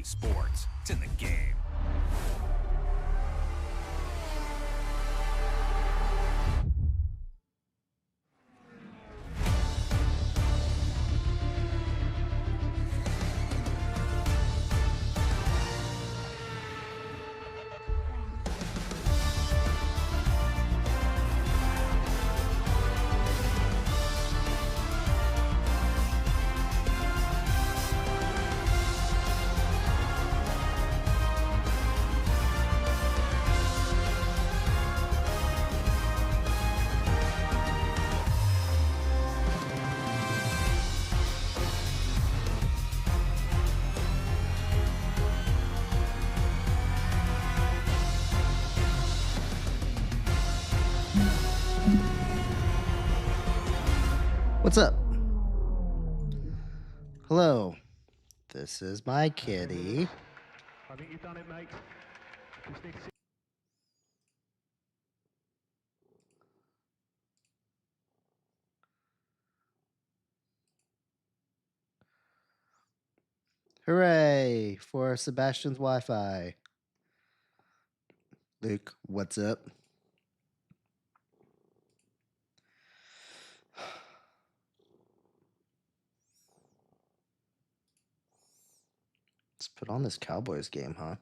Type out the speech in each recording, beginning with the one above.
sports. It's in the game. What's up? Hello. This is my kitty. I think you've done it, mate. Just need to see. Hooray for Sebastian's Wi-Fi. Luke, what's up? Let's put on this Cowboys game, huh?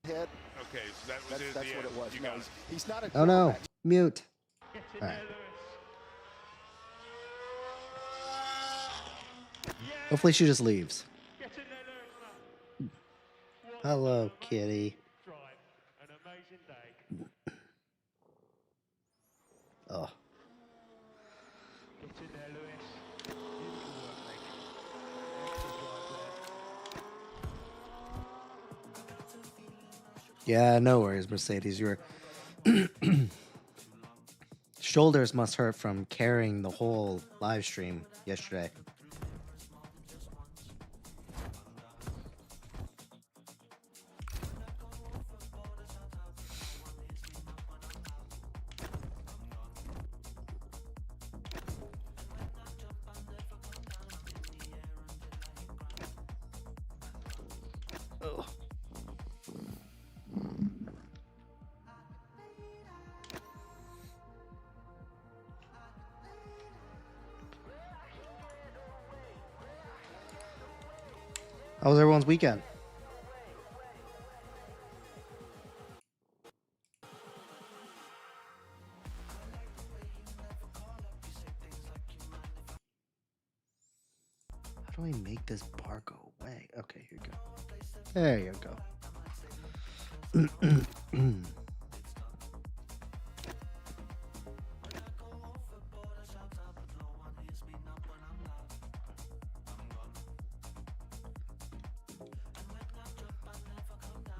Head. Okay, so that was That's what it was. You No, got it. he's not a Oh no, quarterback. mute. Get in All there, right. Lewis. Yeah, Hopefully she just leaves. get in there, Lewis. What Hello, an kitty. amazing drive, an amazing day. Oh, Get in there, Lewis. Beautiful work, mate. Excellent drive there. yeah, no worries, Mercedes. Your shoulders must hurt from carrying the whole live stream yesterday. Ugh. How was everyone's weekend? How do I make this bar go away? Okay, here you go. There you go.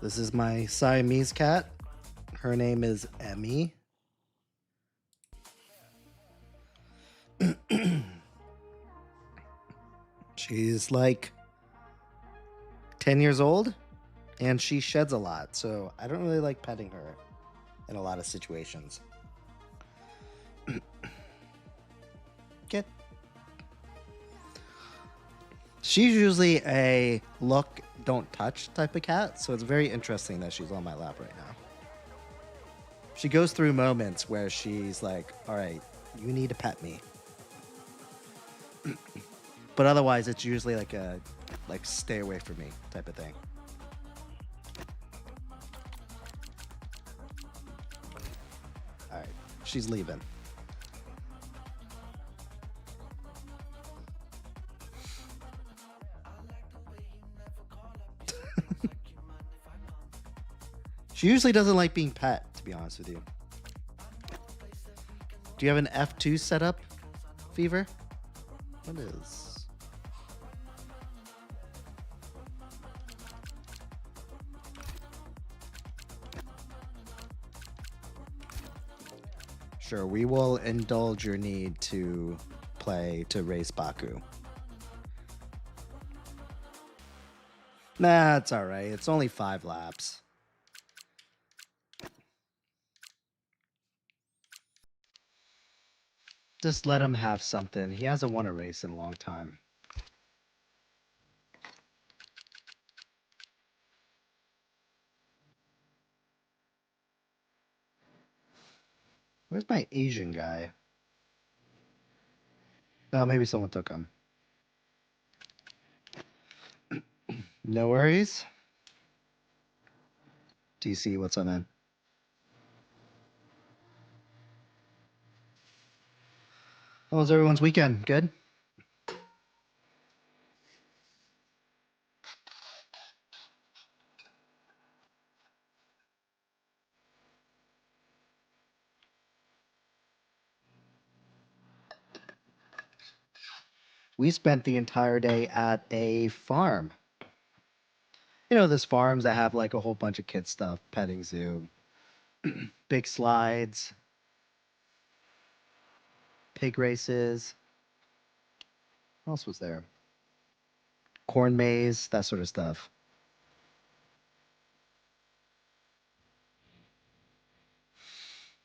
This is my Siamese cat. Her name is Emmy. She's like 10 years old and she sheds a lot, so I don't really like petting her in a lot of situations. Get. She's usually a look, don't touch type of cat, so it's very interesting that she's on my lap right now. She goes through moments where she's like, all right, you need to pet me. But otherwise, it's usually like a, like, stay away from me type of thing. All right, she's leaving. She usually doesn't like being pet, to be honest with you. Do you have an F2 setup, Fever? What is? Sure, we will indulge your need to play to race Baku. Nah, it's alright. It's only 5 laps. Just let him have something. He hasn't won a race in a long time. Where's my Asian guy? Oh, maybe someone took him. No worries. DC, what's up, man? How was everyone's weekend? Good? We spent the entire day at a farm. You know, those farms that have like a whole bunch of kid stuff, petting zoo, big slides, pig races. What else was there? Corn maze, that sort of stuff.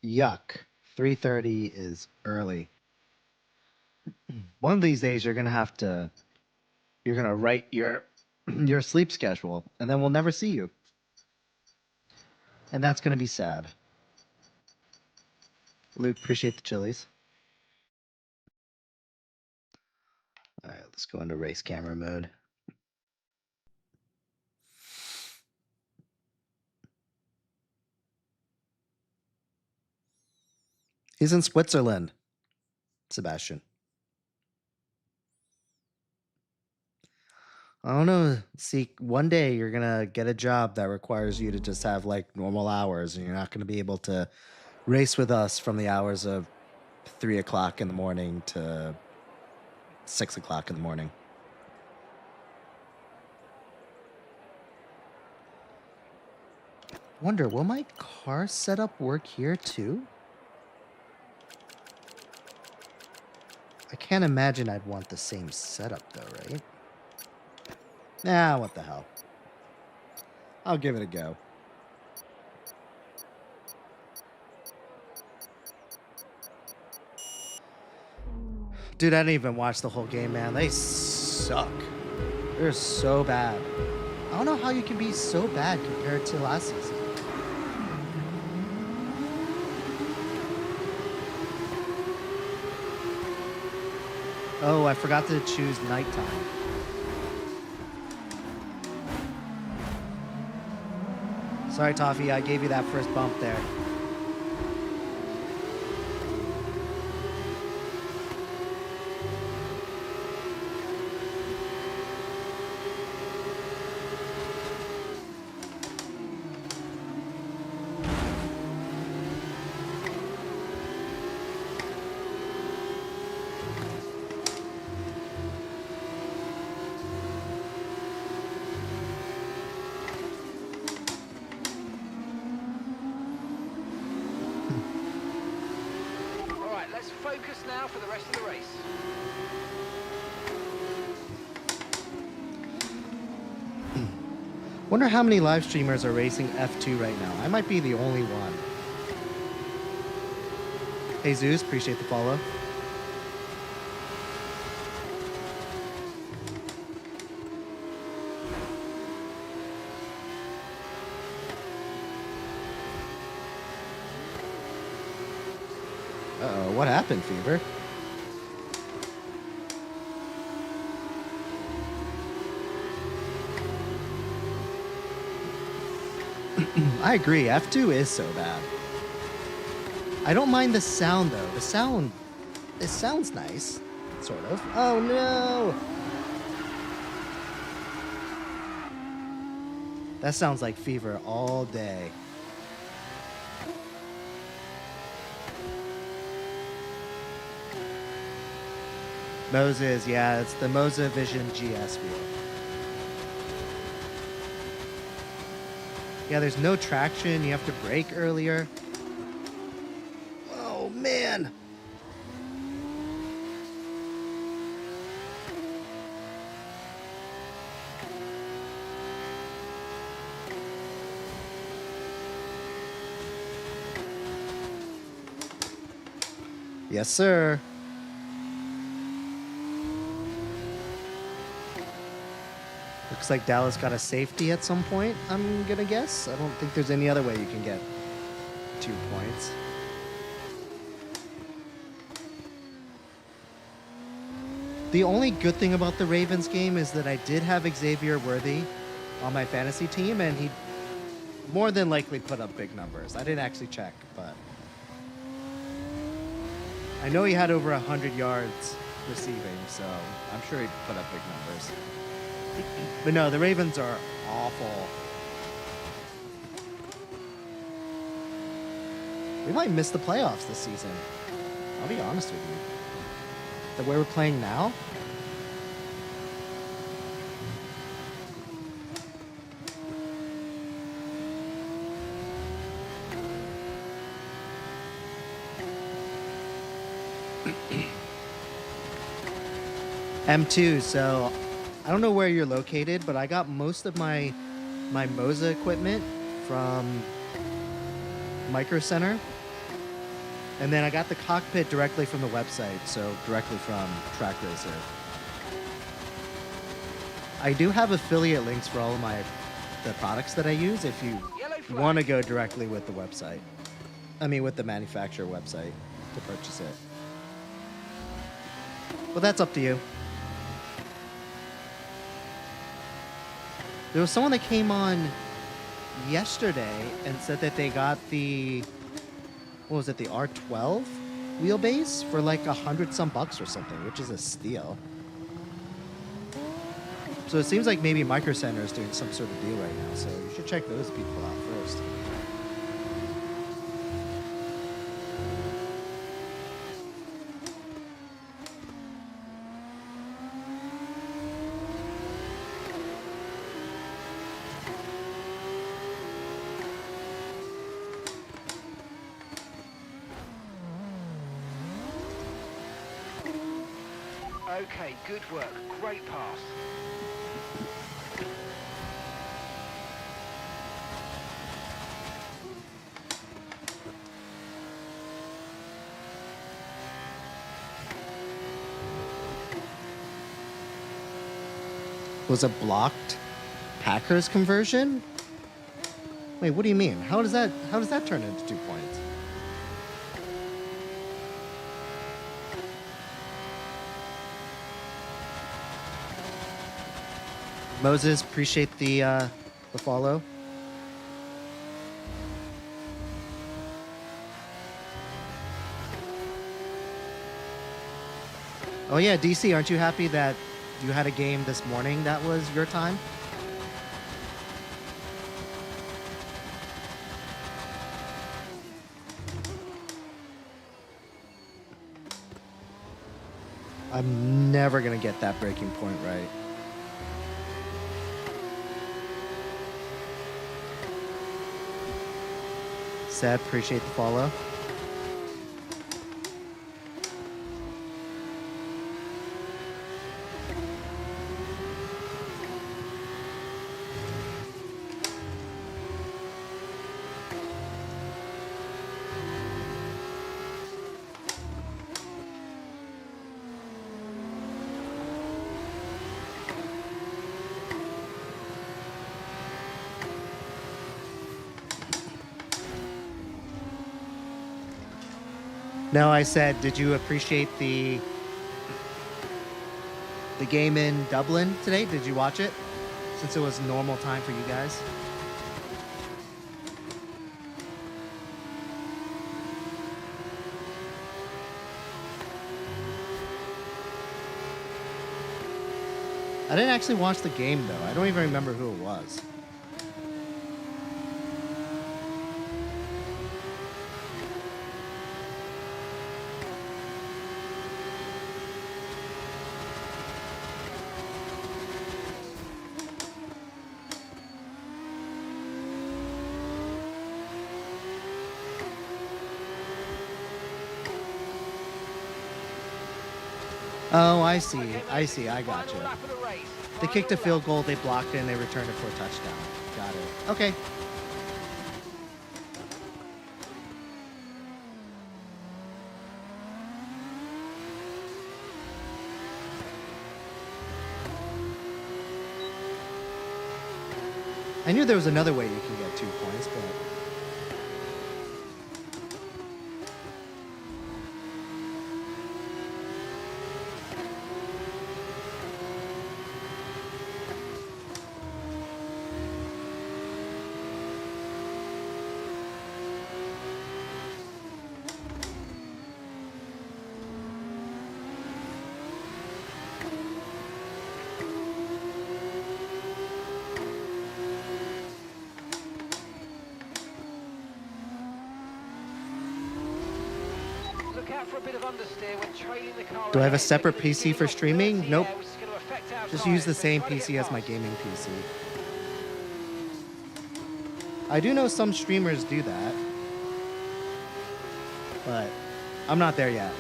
Yuck. 3:30 is early. One of these days you're gonna write your your sleep schedule and then we'll never see you. And that's gonna be sad. Luke, appreciate the chilies. All right, let's go into race camera mode. He's in Switzerland, Sebastian. I don't know. See, one day you're gonna get a job that requires you to just have like normal hours, and you're not gonna be able to race with us from the hours of 3 o'clock in the morning to 6 o'clock in the morning. Wonder, will my car setup work here too? I can't imagine I'd want the same setup though, right? Nah, what the hell. I'll give it a go. Dude, I didn't even watch the whole game, man. They suck. They're so bad. I don't know how you can be so bad compared to last season. Oh, I forgot to choose nighttime. Sorry, Toffee, I gave you that first bump there. Focus now for the rest of the race. Wonder how many live streamers are racing F2 right now. I might be the only one. Hey Zeus, appreciate the follow. Uh-oh, what happened, Fever? I agree, F2 is so bad. I don't mind the sound, though. It sounds nice, sort of. Oh, no! That sounds like Fever all day. Moses, yeah, it's the Moza Vision GS wheel. Yeah, there's no traction. You have to brake earlier. Oh, man. Yes, sir. Looks like Dallas got a safety at some point, I'm going to guess. I don't think there's any other way you can get 2 points. The only good thing about the Ravens game is that I did have Xavier Worthy on my fantasy team, and he more than likely put up big numbers. I didn't actually check, but I know he had over 100 yards receiving, so I'm sure he put up big numbers. But no, the Ravens are awful. We might miss the playoffs this season. I'll be honest with you. The way we're playing now? M2, so I don't know where you're located, but I got most of my Moza equipment from Micro Center. And then I got the cockpit directly from the website, so directly from Track Racer. I do have affiliate links for all of the products that I use if you want to go directly with the website. I mean, with the manufacturer website to purchase it. But that's up to you. There was someone that came on yesterday and said that they got the, what was it, the R12 wheelbase for like $100 some bucks or something, which is a steal. So it seems like maybe Micro Center is doing some sort of deal right now, so you should check those people out first. Okay, good work. Great pass. Was a blocked Packers conversion? Wait, what do you mean? How does that turn into 2 points? Moses, appreciate the follow. Oh yeah, DC, aren't you happy that you had a game this morning that was your time? I'm never gonna get that breaking point right. Sad, appreciate the follow. No, I said, did you appreciate the game in Dublin today? Did you watch it? Since it was normal time for you guys. I didn't actually watch the game though. I don't even remember who it was. Oh, I see. I see. I got you. They kicked a field goal, they blocked it, and they returned it for a touchdown. Got it. Okay. I knew there was another way you can get 2 points, but Look out for a bit of understeer when trailing the car do I have a ahead. separate Looking at PC this for gearing off streaming? dirty Nope. air, which is going to affect our Just tyres, use the but same try to PC get as my past. gaming PC. I do know some streamers do that, but I'm not there yet.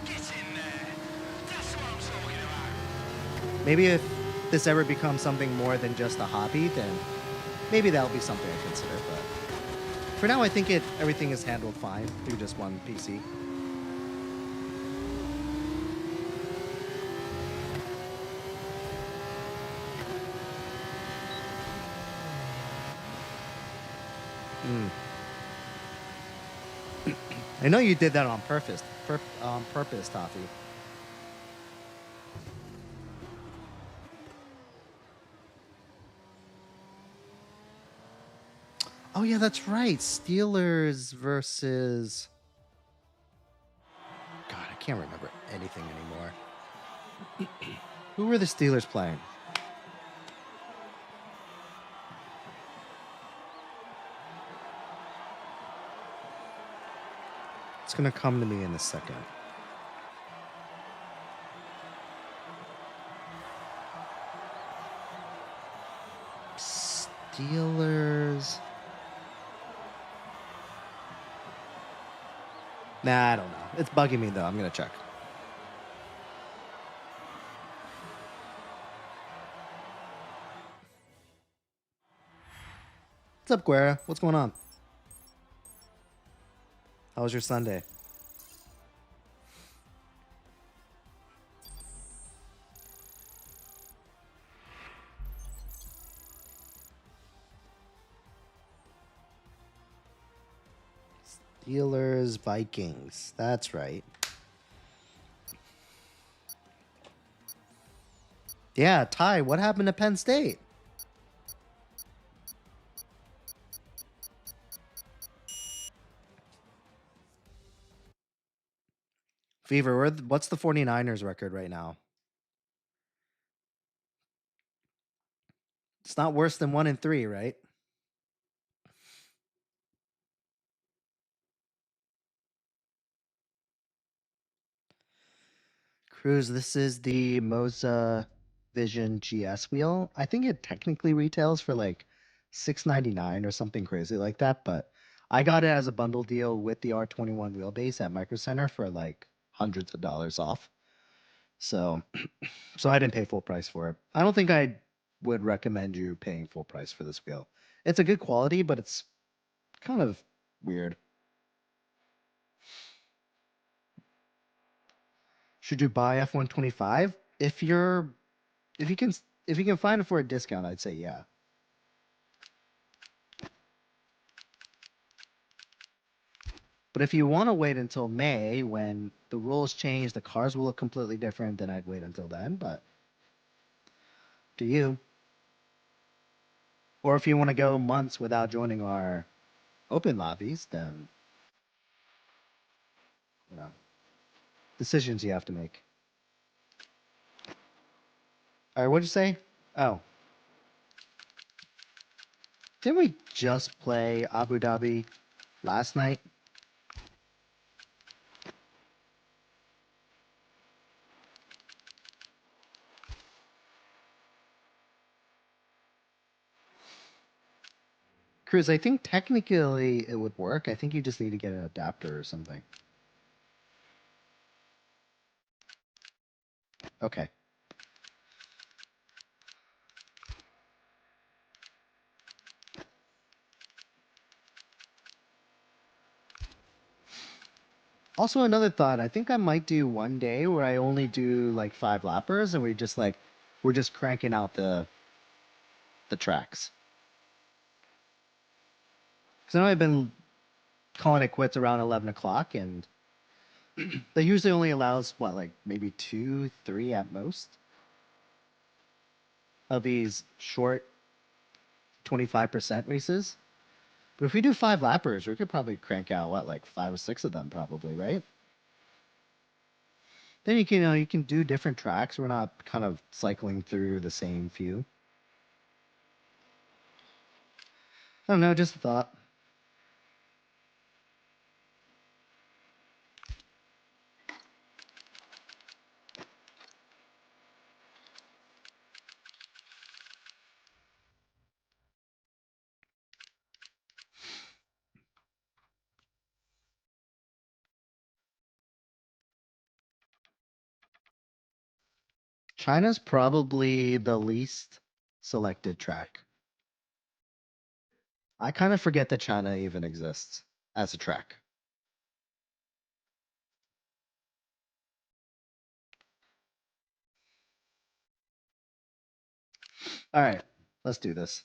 Get in there. That's what I'm talking about. Maybe if this ever becomes something more than just a hobby, then maybe that'll be something I consider. But for now, I think everything is handled fine through just one PC. I know you did that on purpose. On purpose, Toffee. Oh yeah, that's right. Steelers versus. God, I can't remember anything anymore. Who were the Steelers playing? It's gonna come to me in a second. Steelers. Nah, I don't know. It's bugging me though. I'm gonna check. What's up, Guerra? What's going on? How was your Sunday? Steelers, Vikings. That's right. Yeah, Ty, what happened to Penn State? Fever, what's the 49ers record right now? It's not worse than 1-3, right? Cruz, this is the Moza Vision GS wheel. I think it technically retails for like $6.99 or something crazy like that, but I got it as a bundle deal with the R21 wheelbase at Micro Center for like hundreds of dollars off. So I didn't pay full price for it. I don't think I would recommend you paying full price for this wheel. It's a good quality, but it's kind of weird. Should you buy F125? If you can if you can find it for a discount, I'd say yeah. But if you want to wait until May when the rules change, the cars will look completely different, then I'd wait until then, but to you. Or if you want to go months without joining our open lobbies, then you know, decisions you have to make. All right, what'd you say? Oh, didn't we just play Abu Dhabi last night? Cruz, I think technically it would work. I think you just need to get an adapter or something. Okay. Also, another thought. I think I might do one day where I only do like 5 lappers, and we're just cranking out the tracks. Because I know I've been calling it quits around 11 o'clock, and that usually only allows what, like maybe 2, 3 at most of these short 25% races. But if we do 5 lappers, we could probably crank out what, like 5 or 6 of them, probably, right? Then you can, you can do different tracks. We're not kind of cycling through the same few. I don't know, just a thought. China's probably the least selected track. I kind of forget that China even exists as a track. All right, let's do this.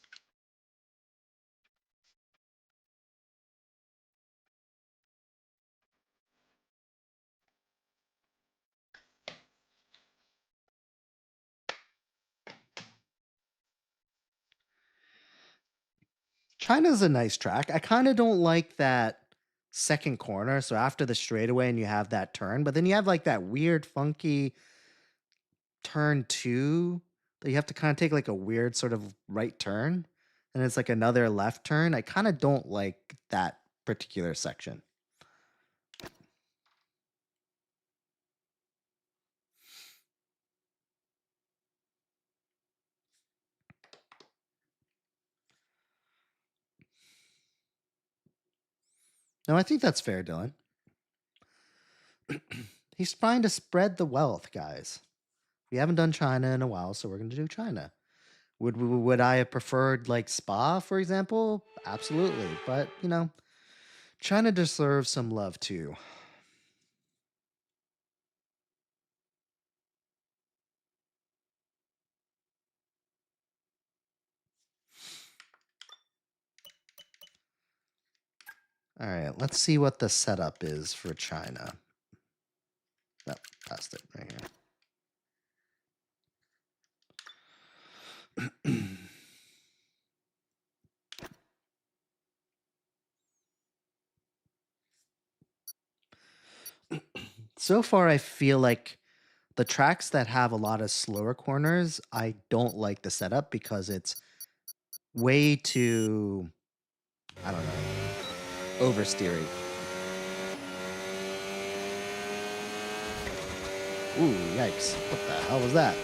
China's a nice track. I kind of don't like that second corner. So after the straightaway and you have that turn, but then you have like that weird, funky turn two that you have to kind of take like a weird sort of right turn. And it's like another left turn. I kind of don't like that particular section. No, I think that's fair, Dylan. He's trying to spread the wealth, guys. We haven't done China in a while, so we're going to do China. Would I have preferred like Spa, for example? Absolutely, but China deserves some love too. All right, let's see what the setup is for China. No, past it right here. So far, I feel like the tracks that have a lot of slower corners, I don't like the setup because it's way too, I don't know, oversteery. Ooh, yikes. What the hell was that?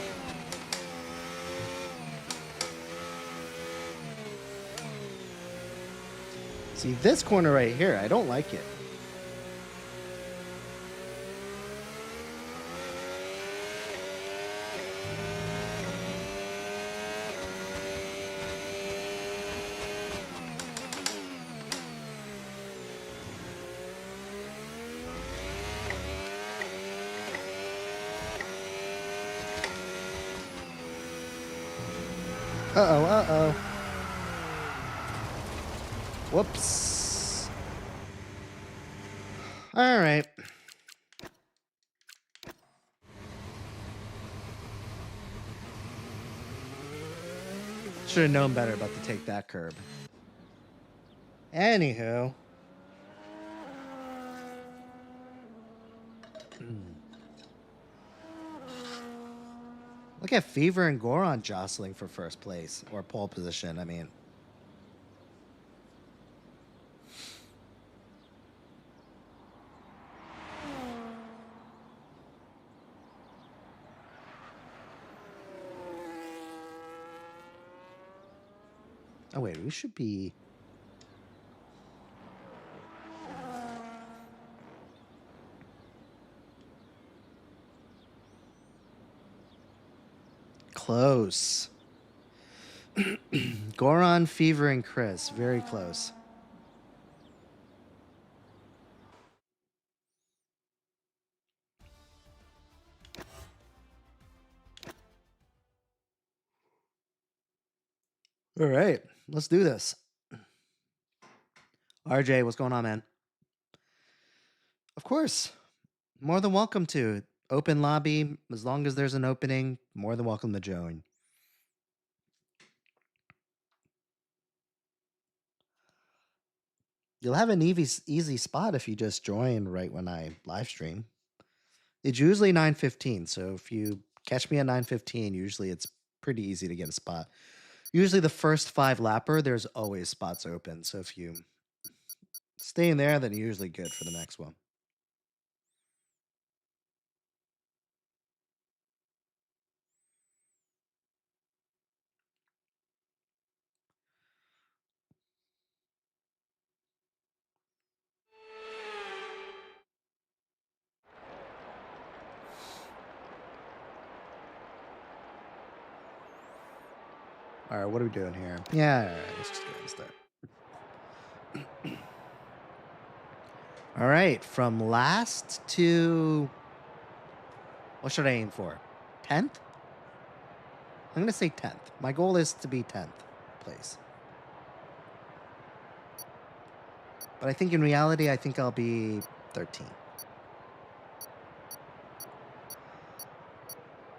See, this corner right here, I don't like it. Uh-oh, uh-oh. Whoops. All right. Should have known better about to take that curb. Anywho. Look at Fever and Goron jostling for first place or pole position. I mean, oh wait, we should be. Close. Goron, Fever, and Chris. Very close. All right, let's do this. RJ, what's going on, man? Of course, more than welcome to. Open lobby, as long as there's an opening, more than welcome to join. You'll have an easy spot if you just join right when I live stream. It's usually 9:15, so if you catch me at 9:15, usually it's pretty easy to get a spot. Usually the first 5 lapper, there's always spots open, so if you stay in there, then you're usually good for the next one. All right, what are we doing here? Yeah, all right, let's just go ahead and start. All right, from last to what should I aim for? 10th? I'm gonna say 10th. My goal is to be 10th place. But I think in reality, I think I'll be 13.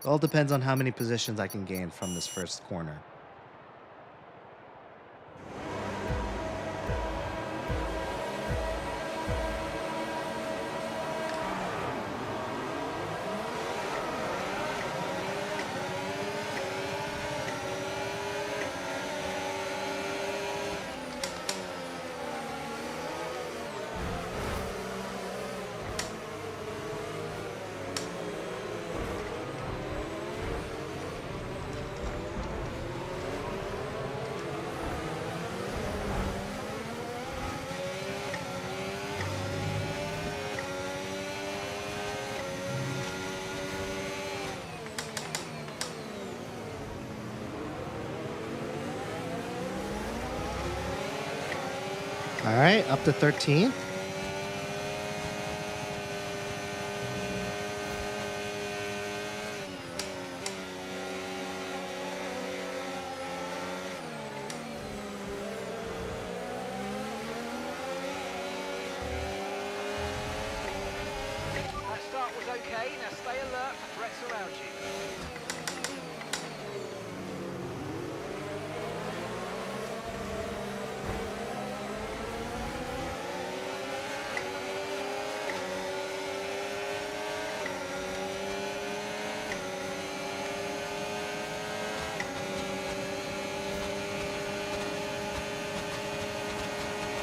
It all depends on how many positions I can gain from this first corner. All right, up to 13th. That start was okay. Now stay alert for threats around you.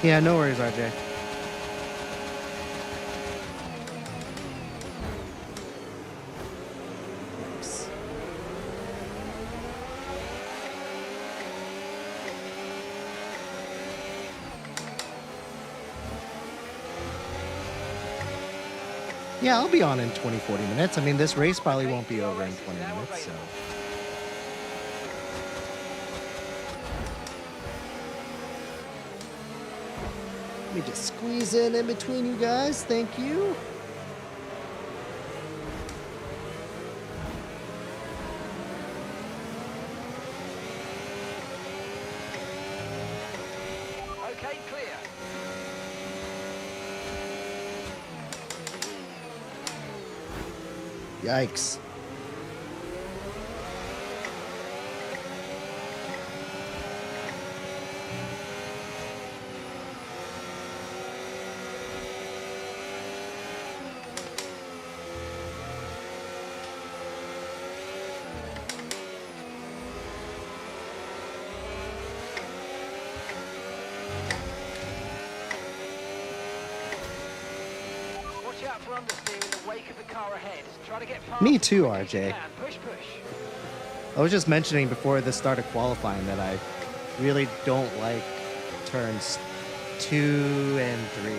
Yeah, no worries, RJ. Thanks. Yeah, I'll be on in 20, 40 minutes. I mean, this race probably won't be over in 20 minutes, so. Let me just squeeze in between you guys. Thank you. Okay, clear. Yikes. Watch out for understeer in the wake of the car ahead. Try to get past. Me too, as quick as you RJ. can. Push, push. I was just mentioning before this started qualifying that I really don't like turns 2 and 3.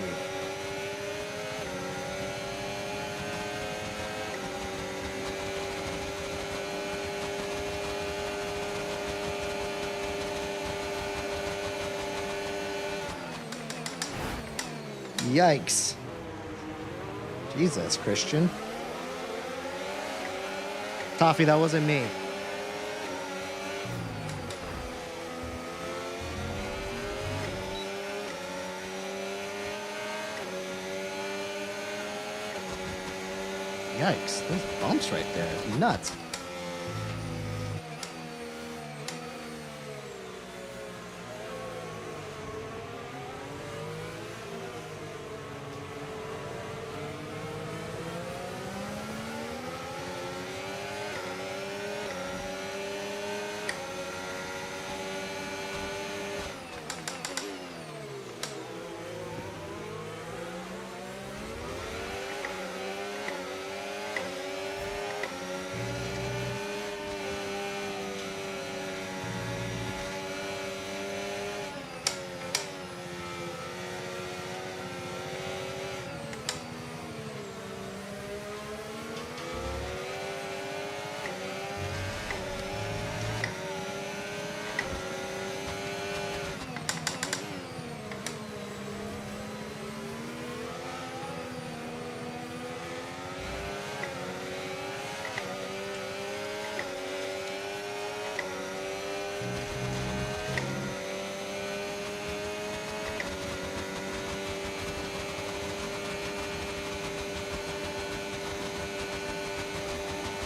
Yikes. Jesus, Christian. Toffee, that wasn't me. Yikes, those bumps right there. Nuts.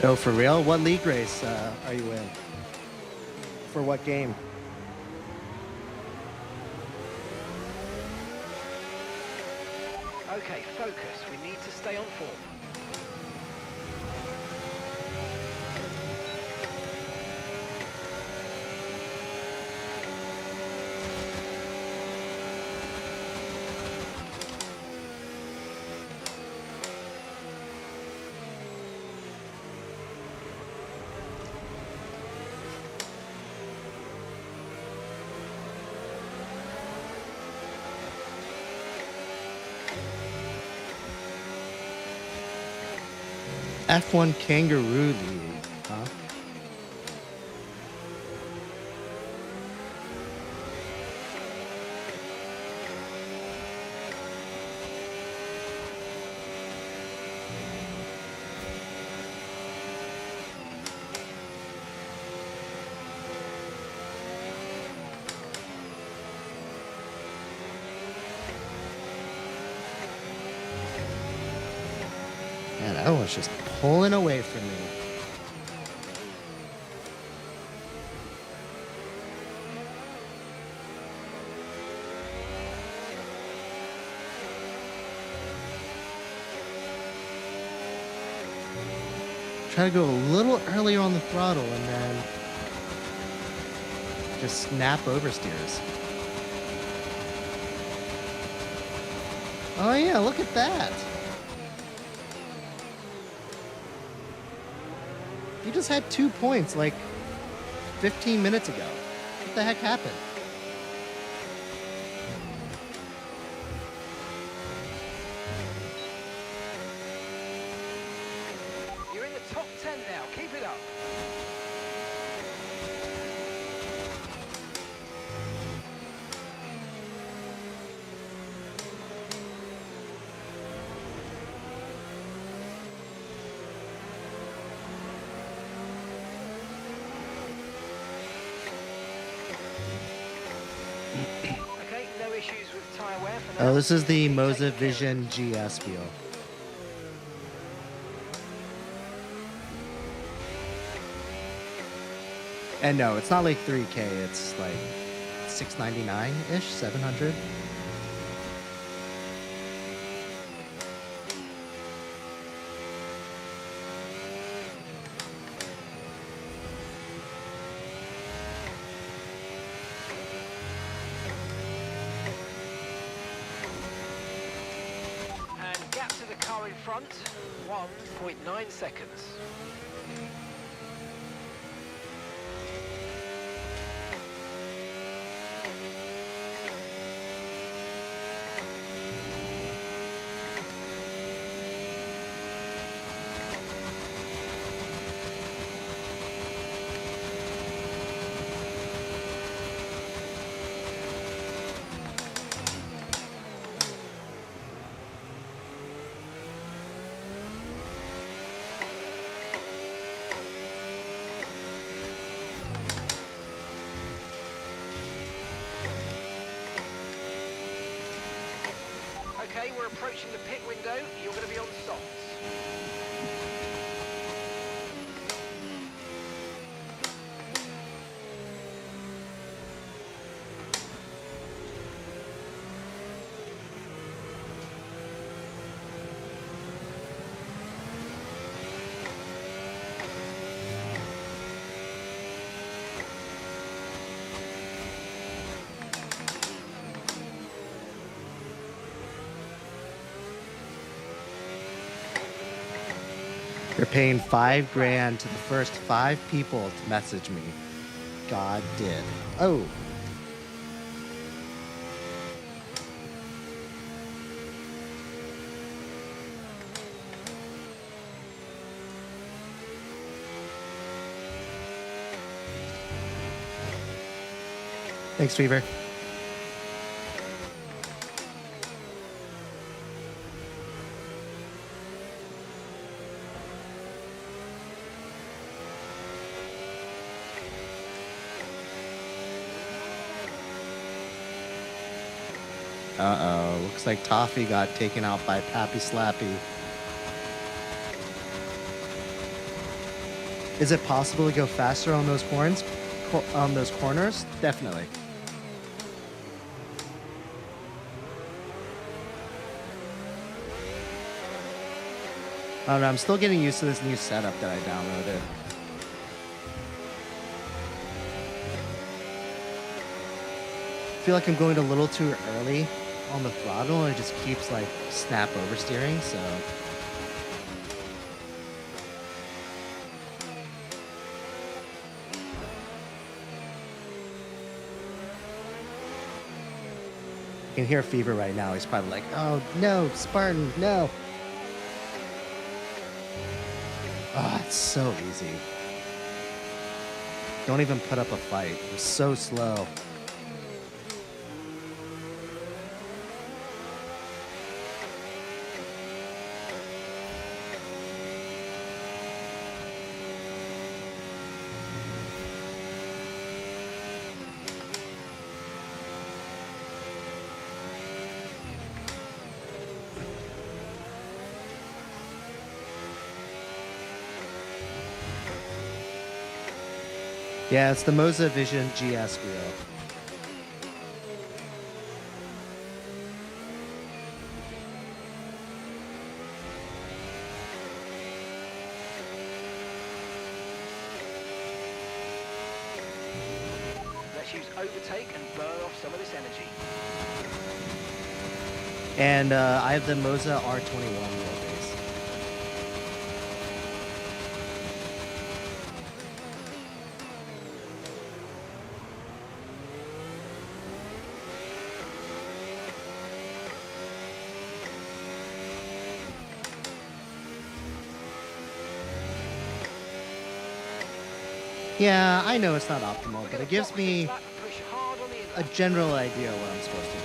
Oh, for real? What league race are you in? For what game? Okay, focus. We need to stay on form. F1 Kangaroo League, huh? Man, that one's just pulling away from me. Try to go a little earlier on the throttle and then just snap oversteers. Oh yeah, look at that. You just had 2 points like 15 minutes ago. What the heck happened? You're in the top 10 now. Keep it up. Okay, no issues with tyre wear for now. Oh, this is the Keep Moza taking care of Vision GS wheel. And no, it's not like 3K, it's like 699-ish, 700. And gap to the car in front, 1.9 seconds. Okay, we're approaching the pit window. You're going to be on softs. You're paying $5,000 to the first 5 people to message me. God did. Oh. Thanks, Fever. Uh-oh. Looks like Toffee got taken out by Pappy Slappy. Is it possible to go faster on those corners? Definitely. I don't know, I'm still getting used to this new setup that I downloaded. I feel like I'm going a little too early on the throttle, and it just keeps like snap oversteering, so. You can hear Fever right now. He's probably like, oh no, Spartan, no. Oh, it's so easy. Don't even put up a fight. I'm so slow. Yeah, it's the Moza Vision GS wheel. Let's use overtake and burn off some of this energy. And I have the Moza R21 wheelbase. Yeah, I know it's not optimal, but it gives me a general idea of what I'm supposed to do.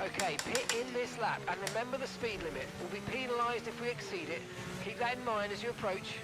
Okay, pit in this lap, and remember the speed limit. We'll be penalised if we exceed it. Keep that in mind as you approach.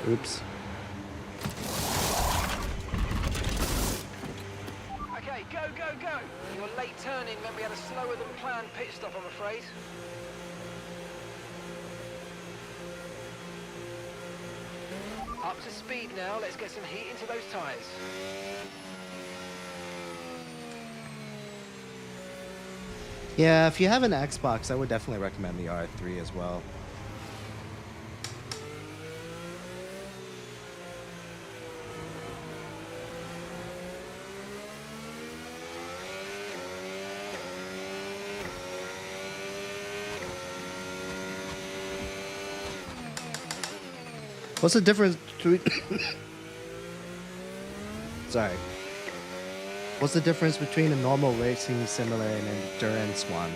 Oops. Okay, go, go, go! You're late late turning meant we had a slower than planned pit stop, I'm afraid. Up to speed now, let's get some heat into those tyres. Yeah, if you have an Xbox, I would definitely recommend the R3 as well. What's the difference between... Sorry. What's the difference between a normal racing simulator and an endurance one?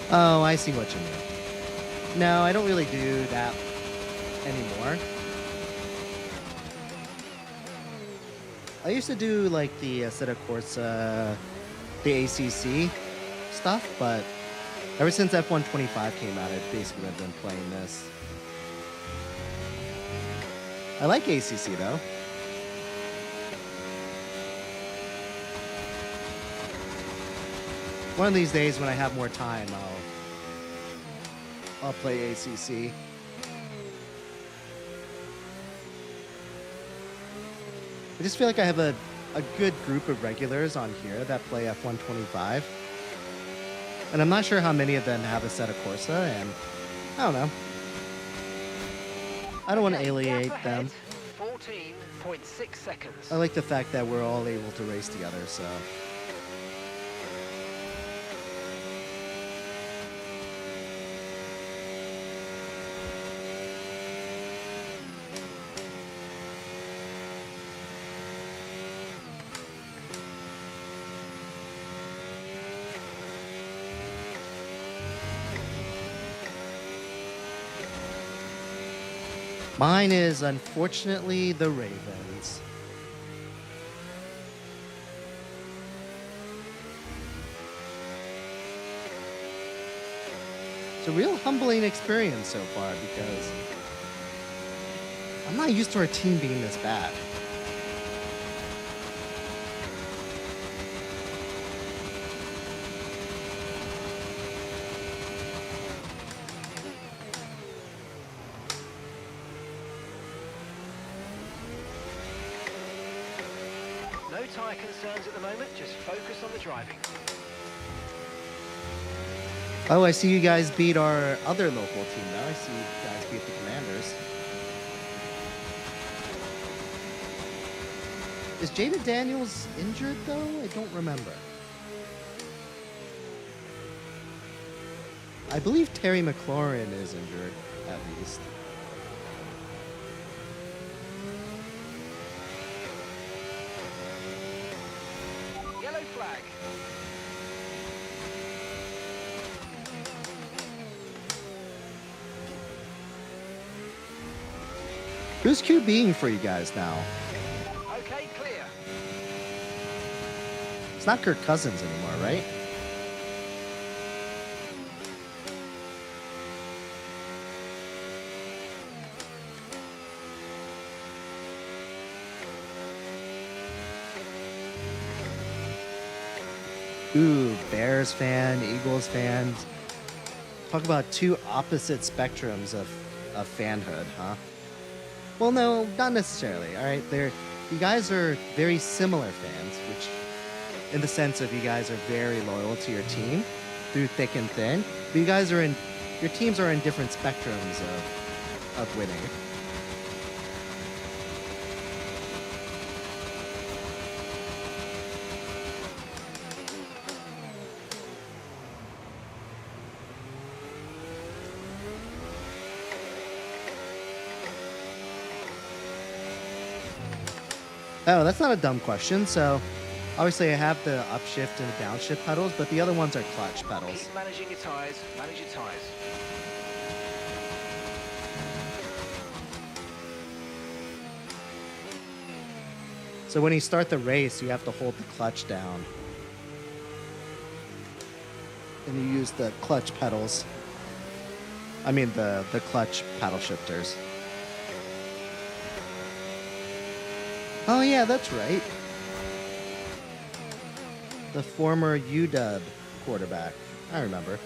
Oh, I see what you mean. No, I don't really do that anymore. I used to do like the Assetto Corsa, the ACC stuff, but ever since F125 came out, I've basically been playing this. I like ACC though. One of these days when I have more time, I'll play ACC. I just feel like I have a good group of regulars on here that play F125. And I'm not sure how many of them have Assetto Corsa, and I don't know. I don't want to alienate them. 14.6 seconds. I like the fact that we're all able to race together, so... Mine is, unfortunately, the Ravens. It's a real humbling experience so far because I'm not used to our team being this bad. No tyre concerns at the moment, just focus on the driving. Oh, I see you guys beat our other local team now. I see you guys beat the Commanders. Is Jada Daniels injured, though? I don't remember. I believe Terry McLaurin is injured, at least. Yellow flag. Who's QBing for you guys now? Okay, clear. It's not Kirk Cousins anymore, right? Ooh, Bears fan, Eagles fans. Talk about two opposite spectrums of fanhood, huh? Well, no, not necessarily. All right, you guys are very similar fans, which, in the sense of you guys are very loyal to your team through thick and thin. But your teams are in different spectrums of winning. Oh, that's not a dumb question. So, obviously, I have the upshift and the downshift pedals, but the other ones are clutch pedals. Keep managing your tyres. Manage your tyres. So when you start the race, you have to hold the clutch down. And you use the clutch pedals. I mean the clutch paddle shifters. Oh yeah, that's right. The former UW quarterback. I remember.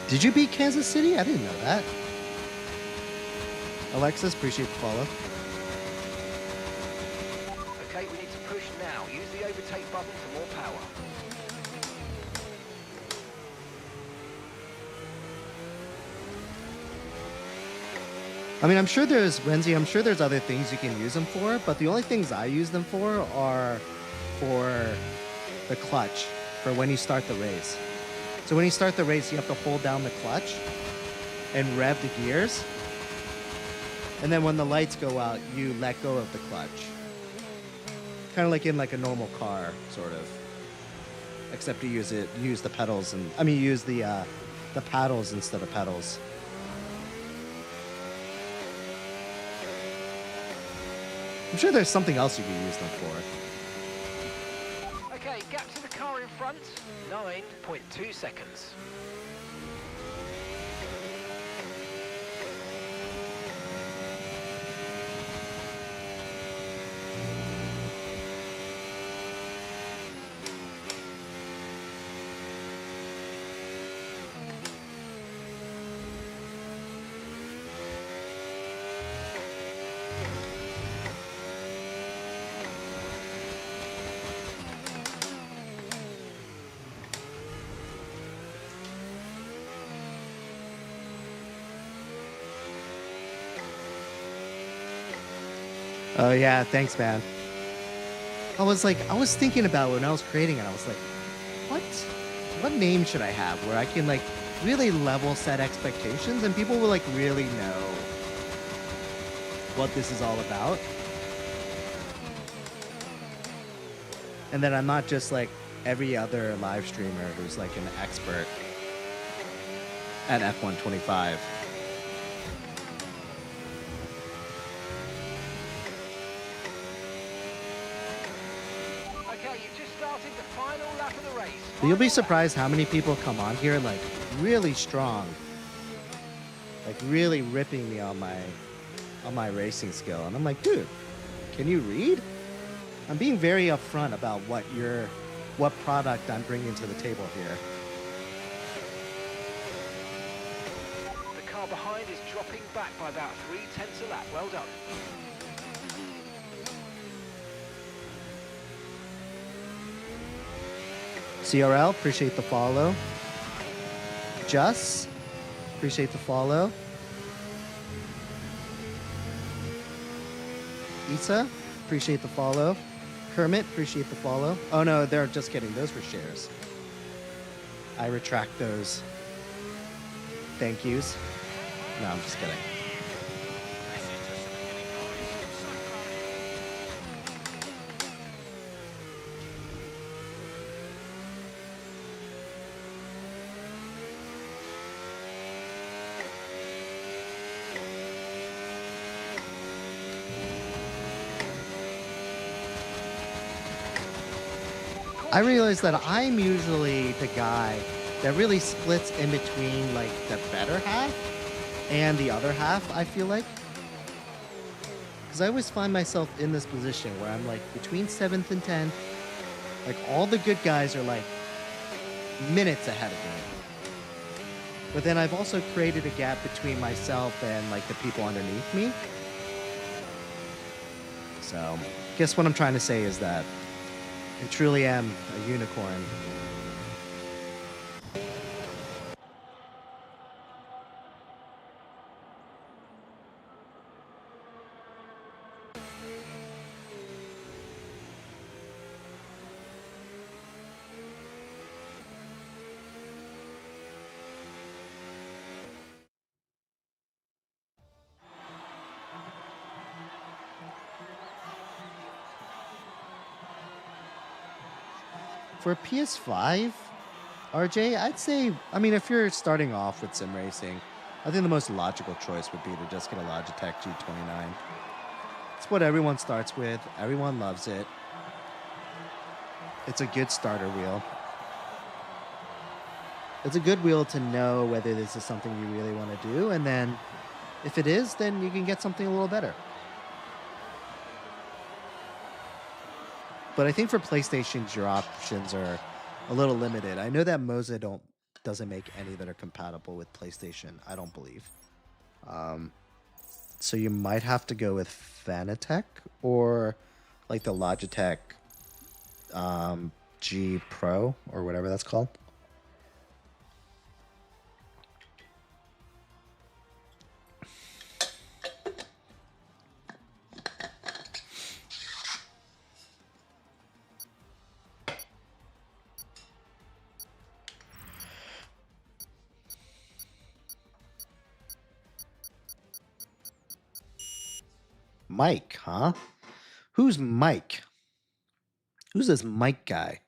Did you beat Kansas City? I didn't know that. Alexis, appreciate the follow. Okay, we need to push now. Use the overtake button for more power. I mean, I'm sure there's, Renzi, I'm sure there's other things you can use them for, but the only things I use them for are for the clutch, for when you start the race. So when you start the race, you have to hold down the clutch and rev the gears. And then when the lights go out, you let go of the clutch. Kind of like in like a normal car, sort of. Except you use the pedals and, I mean, use the paddles instead of pedals. I'm sure there's something else you can use them for. Okay, gap to the car in front, 9.2 seconds. Oh yeah, thanks, man. I was thinking about it when I was creating it. I was like, what name should I have where I can like really level set expectations and people will like really know what this is all about. And then I'm not just like every other live streamer who's like an expert at F125. Okay, you've just started the final lap of the race. But you'll be Final lap. surprised how many people come on here like really strong, like really ripping me on my racing skill, and I'm like, dude, can you read? I'm being very upfront about what product I'm bringing to the table here. The car behind is dropping back by about 0.3 a lap. Well done. CRL, appreciate the follow. Just, appreciate the follow. Isa, appreciate the follow. Kermit, appreciate the follow. Oh no, they're just kidding. Those were shares. I retract those. Thank yous. No, I'm just kidding. I realize that I'm usually the guy that really splits in between like the better half and the other half, I feel like. Because I always find myself in this position where I'm like between 7th and 10th. Like all the good guys are like minutes ahead of me. But then I've also created a gap between myself and like the people underneath me. So, guess what I'm trying to say is that I truly am a unicorn. For a PS5, RJ, I'd say, I mean, if you're starting off with sim racing, I think the most logical choice would be to just get a Logitech G29. It's what everyone starts with, everyone loves it. It's a good starter wheel. It's a good wheel to know whether this is something you really want to do, and then if it is, then you can get something a little better. But I think for PlayStations, your options are a little limited. I know that Moza doesn't make any that are compatible with PlayStation. I don't believe. So you might have to go with Fanatec or like the Logitech G Pro or whatever that's called. Mike, huh? Who's Mike? Who's this Mike guy?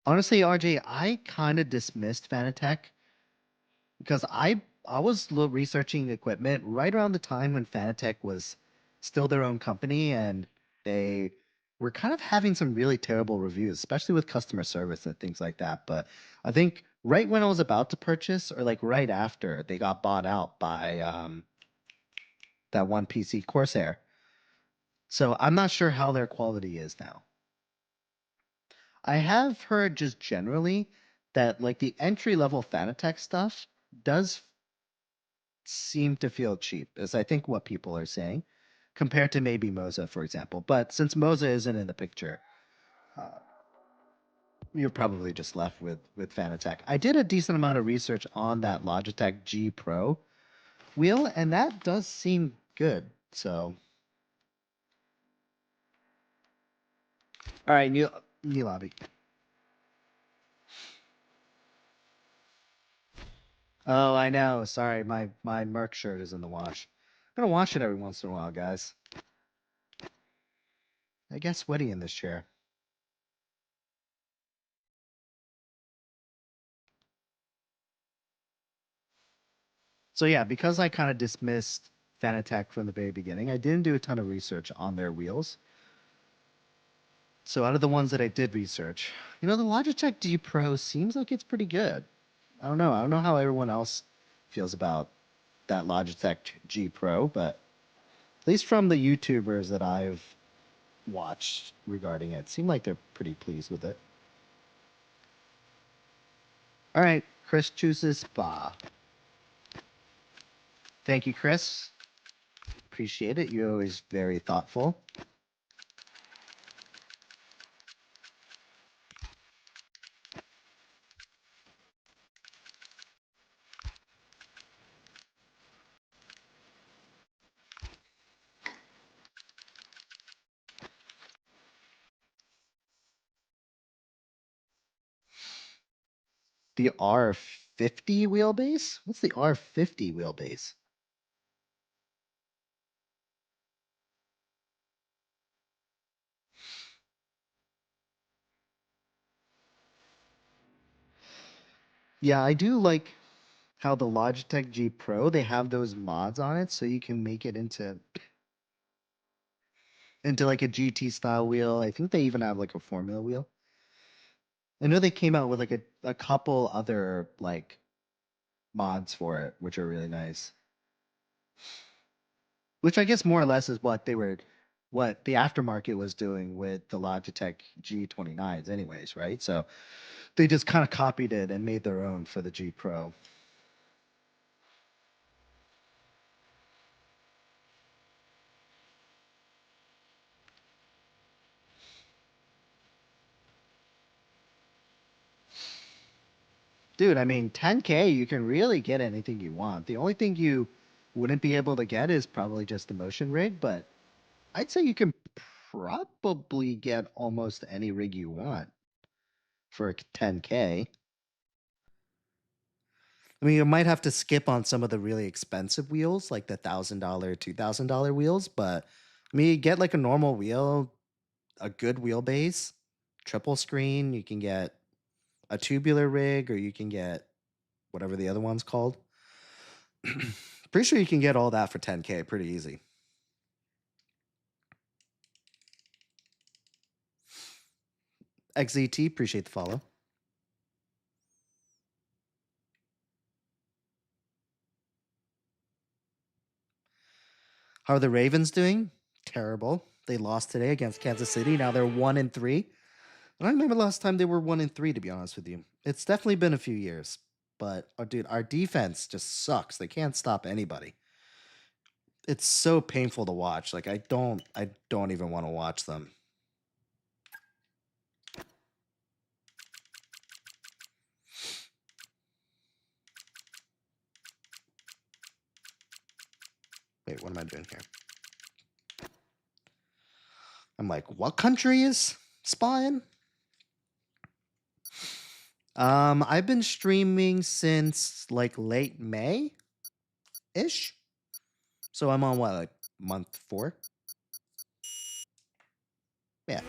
Honestly, RJ, I kind of dismissed Fanatec because I was researching equipment right around the time when Fanatec was still their own company, and they were kind of having some really terrible reviews, especially with customer service and things like that. But I think right when I was about to purchase, or like right after, they got bought out by that one PC Corsair. So I'm not sure how their quality is now. I have heard just generally that like the entry level Fanatec stuff does seem to feel cheap, is I think what people are saying, compared to maybe Moza, for example. But since Moza isn't in the picture, uh, you're probably just left with Fanatec. I did a decent amount of research on that Logitech G Pro wheel, and that does seem good. So, all right, new lobby. Oh, I know. Sorry, my Merc shirt is in the wash. I'm gonna wash it every once in a while, guys. I get sweaty in this chair. So yeah, because I kind of dismissed Fanatec from the very beginning, I didn't do a ton of research on their wheels. So out of the ones that I did research, the Logitech G Pro seems like it's pretty good. I don't know. I don't know how everyone else feels about that Logitech G Pro, but at least from the YouTubers that I've watched regarding it, seem like they're pretty pleased with it. All right, Chris chooses Spa. Thank you, Chris. Appreciate it. You're always very thoughtful. The R50 wheelbase? What's the R50 wheelbase? Yeah, I do like how the Logitech G Pro, they have those mods on it so you can make it into into like a GT style wheel. I think they even have like a Formula wheel. I know they came out with like a couple other like mods for it, which are really nice. Which I guess more or less is what the aftermarket was doing with the Logitech G29s anyways, right? So they just kind of copied it and made their own for the G Pro. Dude, I mean, 10K, you can really get anything you want. The only thing you wouldn't be able to get is probably just the motion rig, but I'd say you can probably get almost any rig you want for 10K. I mean, you might have to skip on some of the really expensive wheels, like the $1,000, $2,000 wheels, but I mean, you get like a normal wheel, a good wheelbase, triple screen, you can get a tubular rig, or you can get whatever the other one's called. Pretty sure you can get all that for 10K pretty easy. XZT, appreciate the follow. How are the Ravens doing? Terrible. They lost today against Kansas City. Now they're 1-3. I don't remember the last time they were 1-3, to be honest with you. It's definitely been a few years. But dude, our defense just sucks. They can't stop anybody. It's so painful to watch. Like I don't even want to watch them. Wait, what am I doing here? I'm like, what country is spying? I've been streaming since like late May ish. So I'm on what, like month 4? Yeah.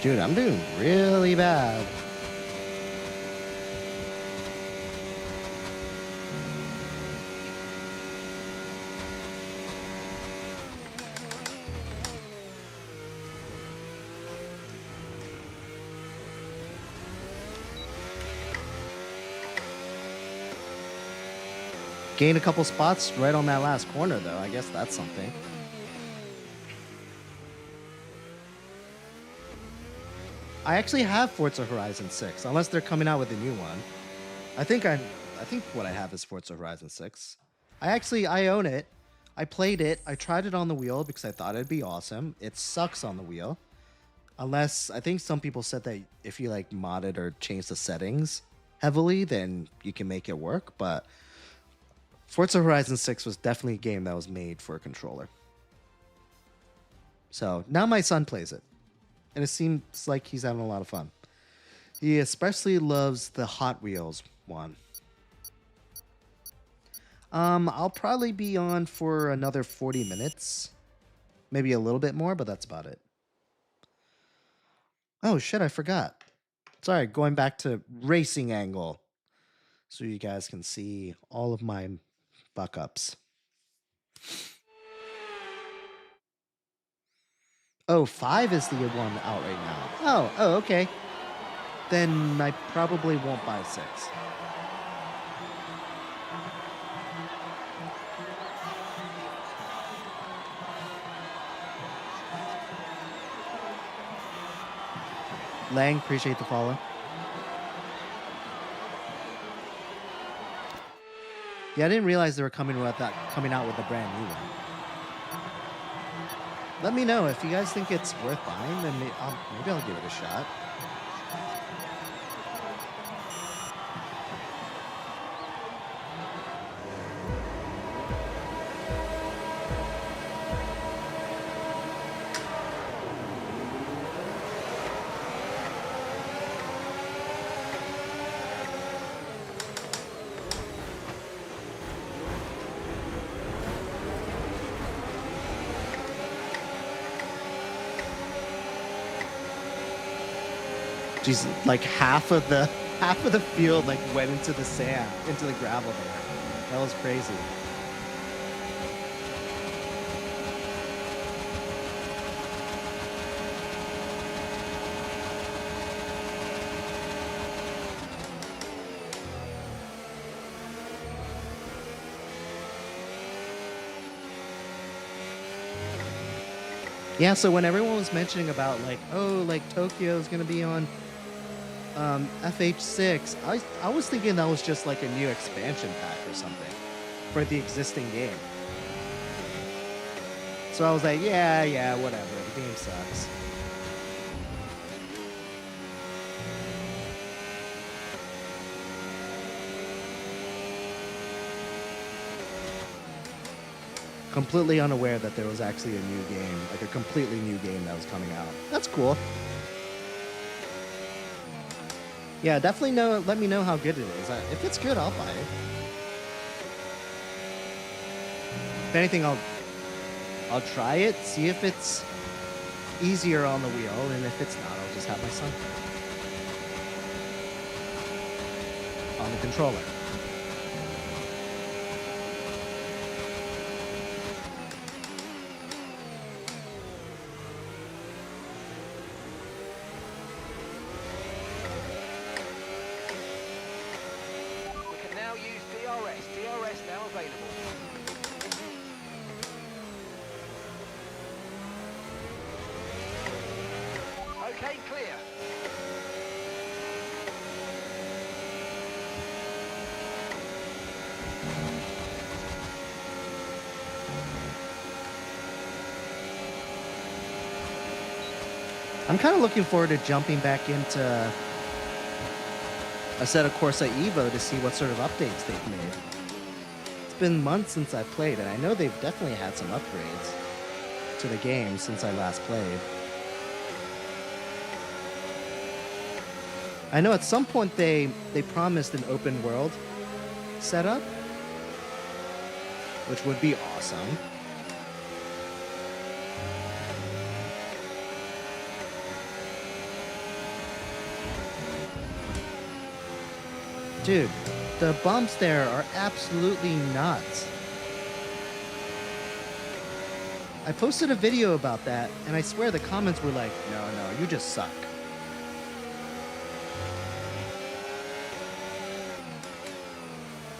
Dude, I'm doing really bad. Gain a couple spots right on that last corner, though. I guess that's something. I actually have Forza Horizon 6, unless they're coming out with a new one. I think what I have is Forza Horizon 6. I own it. I played it. I tried it on the wheel because I thought it'd be awesome. It sucks on the wheel. Unless I think some people said that if you like mod it or change the settings heavily, then you can make it work, but Forza Horizon 6 was definitely a game that was made for a controller. So now my son plays it, and it seems like he's having a lot of fun. He especially loves the Hot Wheels one. I'll probably be on for another 40 minutes. Maybe a little bit more, but that's about it. Oh shit, I forgot. Sorry, going back to racing angle. So you guys can see all of my fuck ups. Oh, 5 is the one out right now. Oh, okay. Then I probably won't buy 6. Lang, appreciate the follow. Yeah, I didn't realize they were coming out with a brand new one. Let me know if you guys think it's worth buying, then maybe I'll give it a shot. Jeez, like half of the field like went into the sand, into the gravel there. That was crazy. Yeah, so when everyone was mentioning about like, oh, like Tokyo is gonna be on FH6, I was thinking that was just like a new expansion pack or something for the existing game. So I was like, yeah, whatever. The game sucks. Completely unaware that there was actually a new game, like a completely new game that was coming out. That's cool. Yeah, definitely let me know how good it is. If it's good, I'll buy it. If anything, I'll try it, see if it's easier on the wheel, and if it's not, I'll just have my son play it on the controller. DRS now available. Okay, clear. I'm kind of looking forward to jumping back into Assetto Corsa Evo to see what sort of updates they've made. It's been months since I played, and I know they've definitely had some upgrades to the game since I last played. I know at some point they promised an open world setup, which would be awesome. Dude, the bumps there are absolutely nuts. I posted a video about that, and I swear the comments were like, no, you just suck.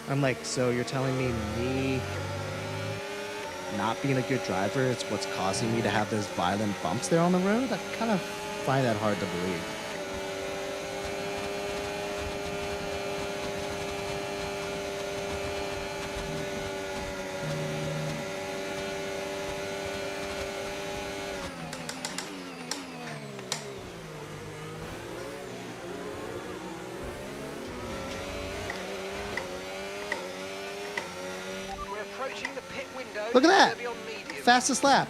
I'm like, so you're telling me not being a good driver is what's causing me to have those violent bumps there on the road? I kind of find that hard to believe. Look at that! Fastest lap.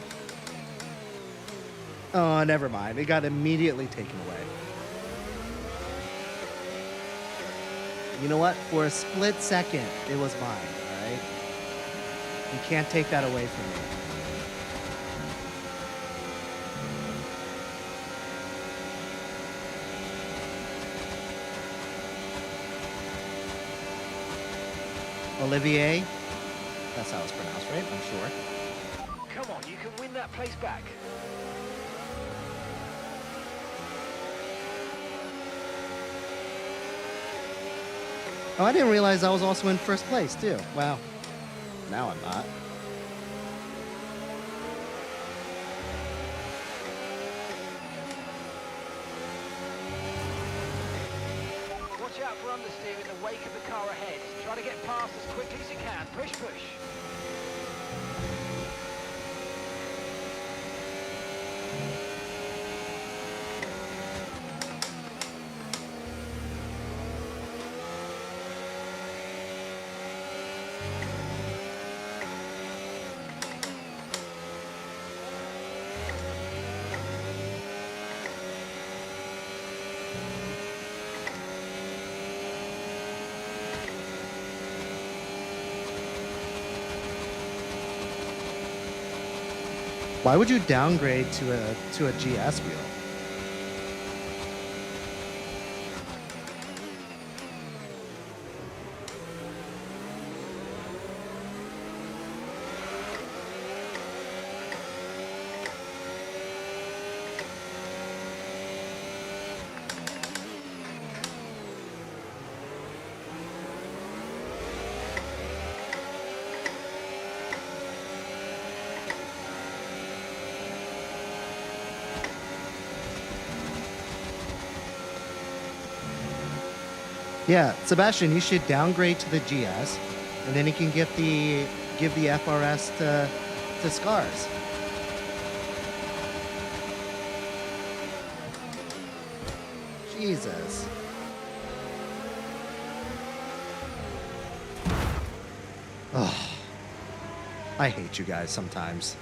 Oh, never mind. It got immediately taken away. You know what? For a split second, it was mine, alright? You can't take that away from me. Olivier. That's how it's pronounced, right? I'm sure. Come on, you can win that place back. Oh, I didn't realize I was also in first place, too. Wow. Now I'm not. Watch out for understeer in the wake of the car ahead. Try to get past as quickly as you can. Push, push. Why would you downgrade to a GS wheel? Yeah, Sebastian, you should downgrade to the GS, and then you can give the FRS to Scars. Jesus. Oh, I hate you guys sometimes.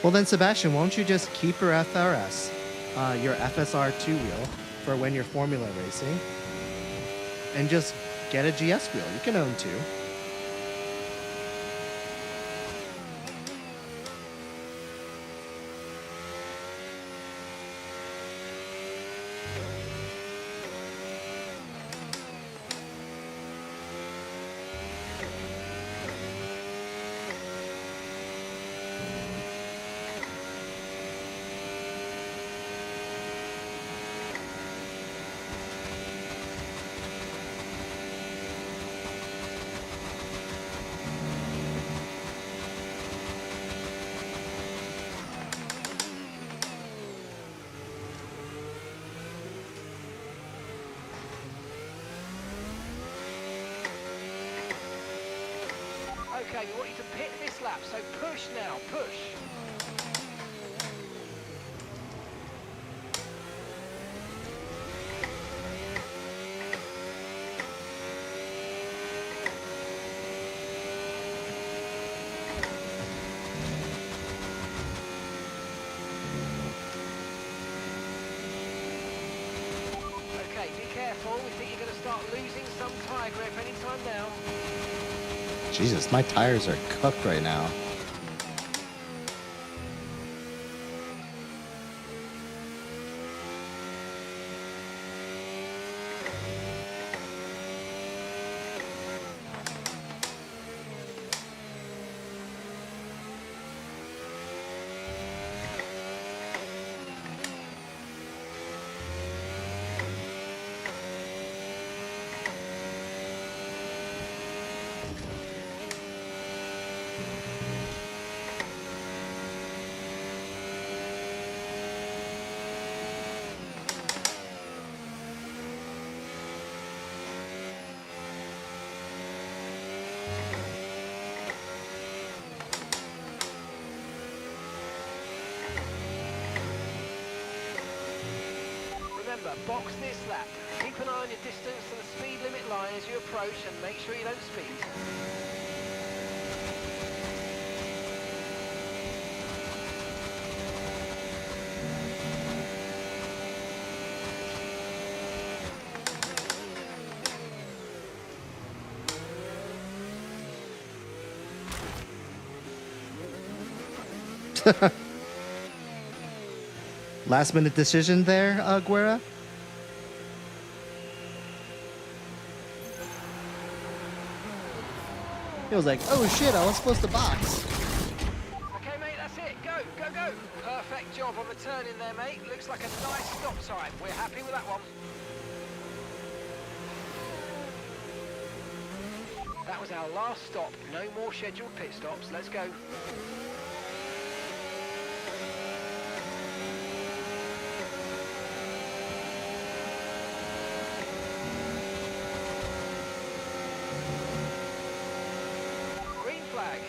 Well then, Sebastian, won't you just keep your FRS, your FSR2 wheel, for when you're Formula racing, and just get a GS wheel? You can own two. Okay, we want you to pit this lap, so push now, push. Okay, be careful. We think you're going to start losing some tyre grip anytime now. Jesus, my tires are cooked right now. Remember, box this lap. Keep an eye on your distance to the speed limit line as you approach and make sure you don't speed. Last minute decision there, Guerra? He was like, oh shit, I was supposed to box. Okay, mate, that's it. Go, go, go. Perfect job on the turn in there, mate. Looks like a nice stop time. We're happy with that one. That was our last stop. No more scheduled pit stops. Let's go. Green flag.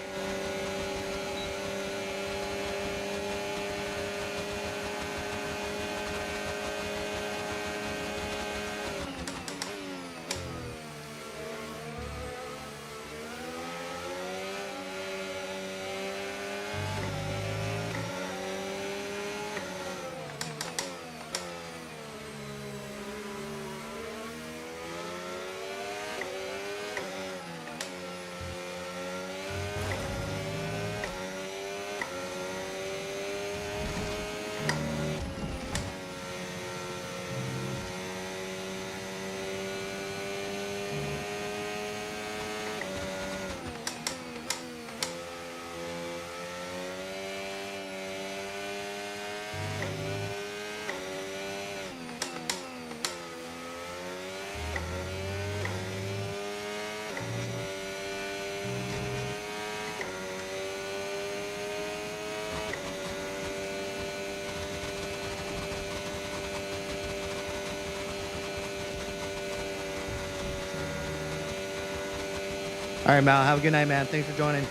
All right, Mal, have a good night, man. Thanks for joining.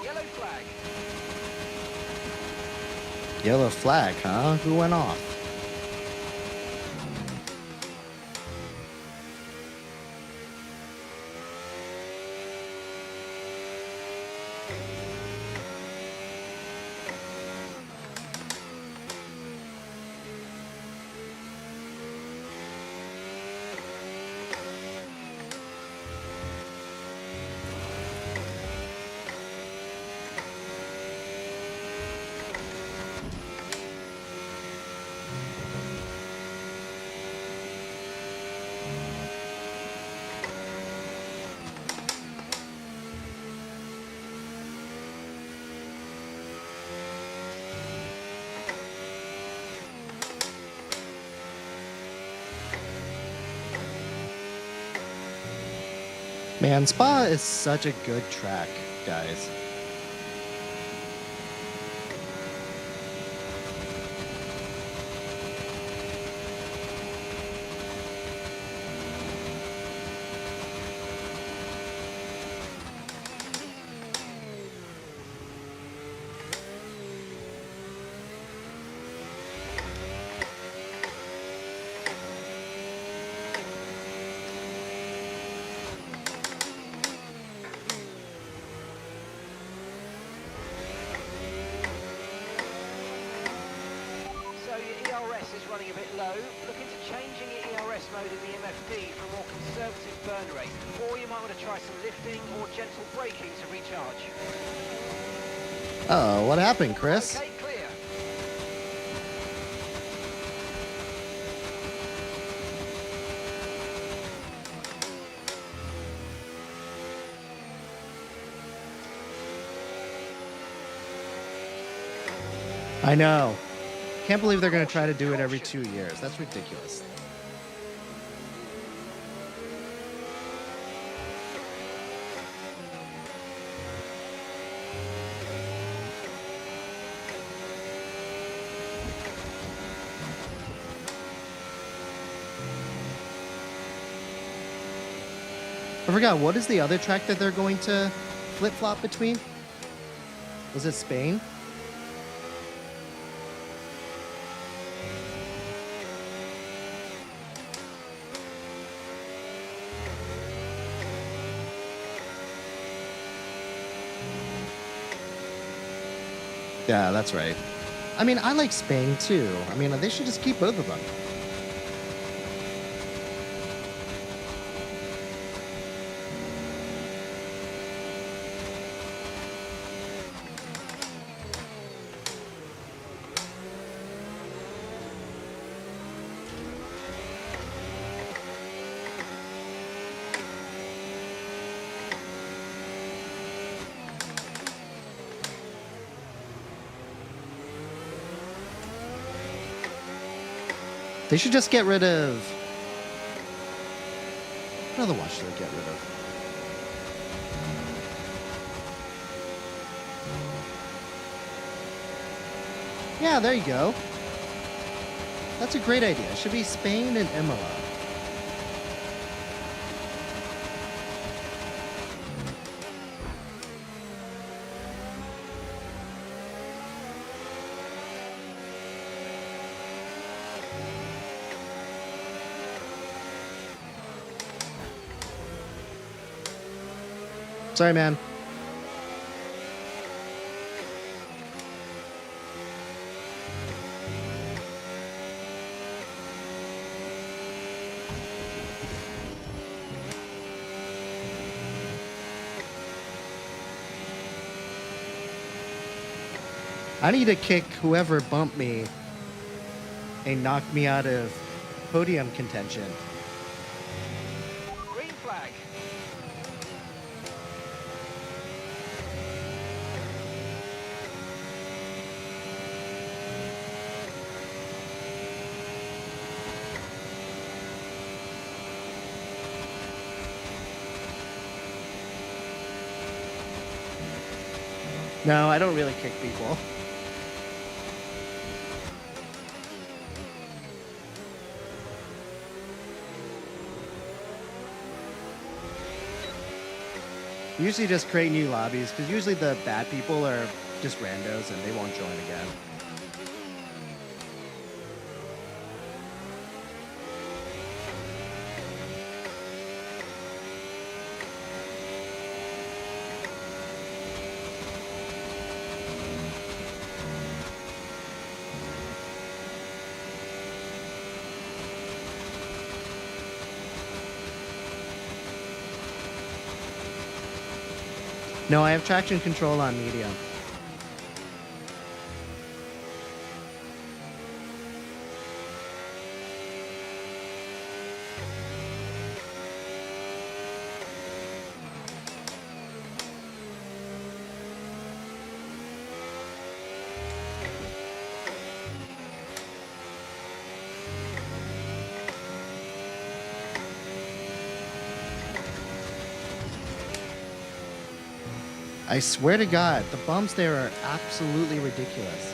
Yellow flag. Yellow flag, huh? Who went off? Man, Spa is such a good track, guys. ERS is running a bit low. Look into changing your ERS mode in the MFD for a more conservative burn rate, or you might want to try some lifting or gentle braking to recharge. Oh, what happened, Chris? Okay, clear. I know. Can't believe they're going to try to do it every 2 years. That's ridiculous. I forgot, what is the other track that they're going to flip-flop between? Was it Spain? Yeah, that's right. I mean, I like Spain too. I mean, they should just keep both of them. They should just get rid of... What other one should they get rid of? Yeah, there you go. That's a great idea. It should be Spain and Imola. Sorry, man. I need to kick whoever bumped me and knocked me out of podium contention. Green flag. No, I don't really kick people. Usually just create new lobbies, because usually the bad people are just randos and they won't join again. No, I have traction control on medium. I swear to God, the bumps there are absolutely ridiculous.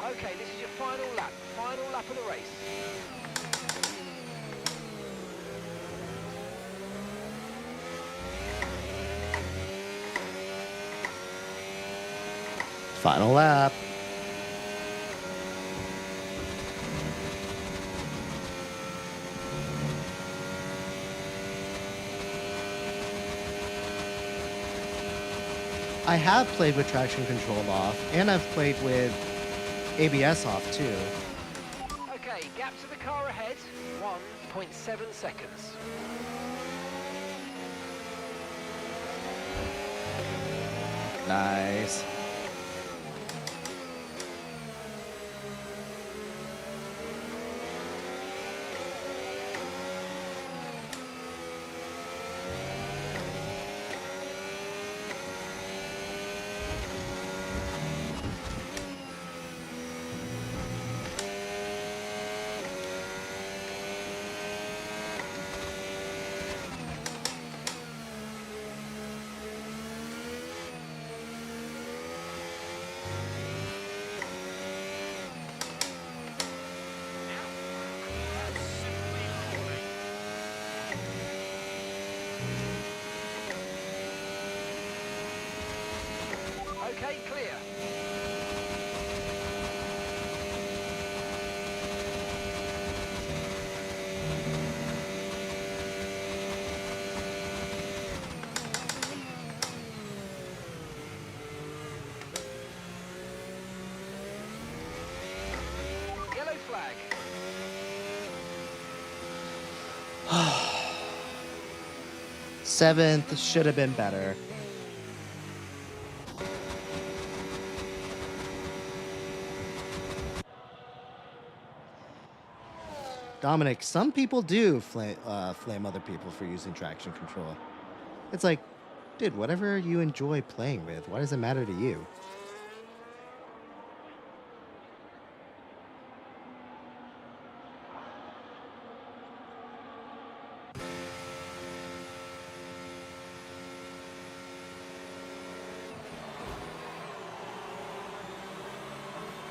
Okay, this is your final lap of the race. Final lap. I have played with traction control off, and I've played with ABS off too. Okay, gap to the car ahead, 1.7 seconds. Nice. Okay, clear. Yellow flag. Seventh should have been better. Dominic, some people do flame other people for using traction control. It's like, dude, whatever you enjoy playing with, why does it matter to you?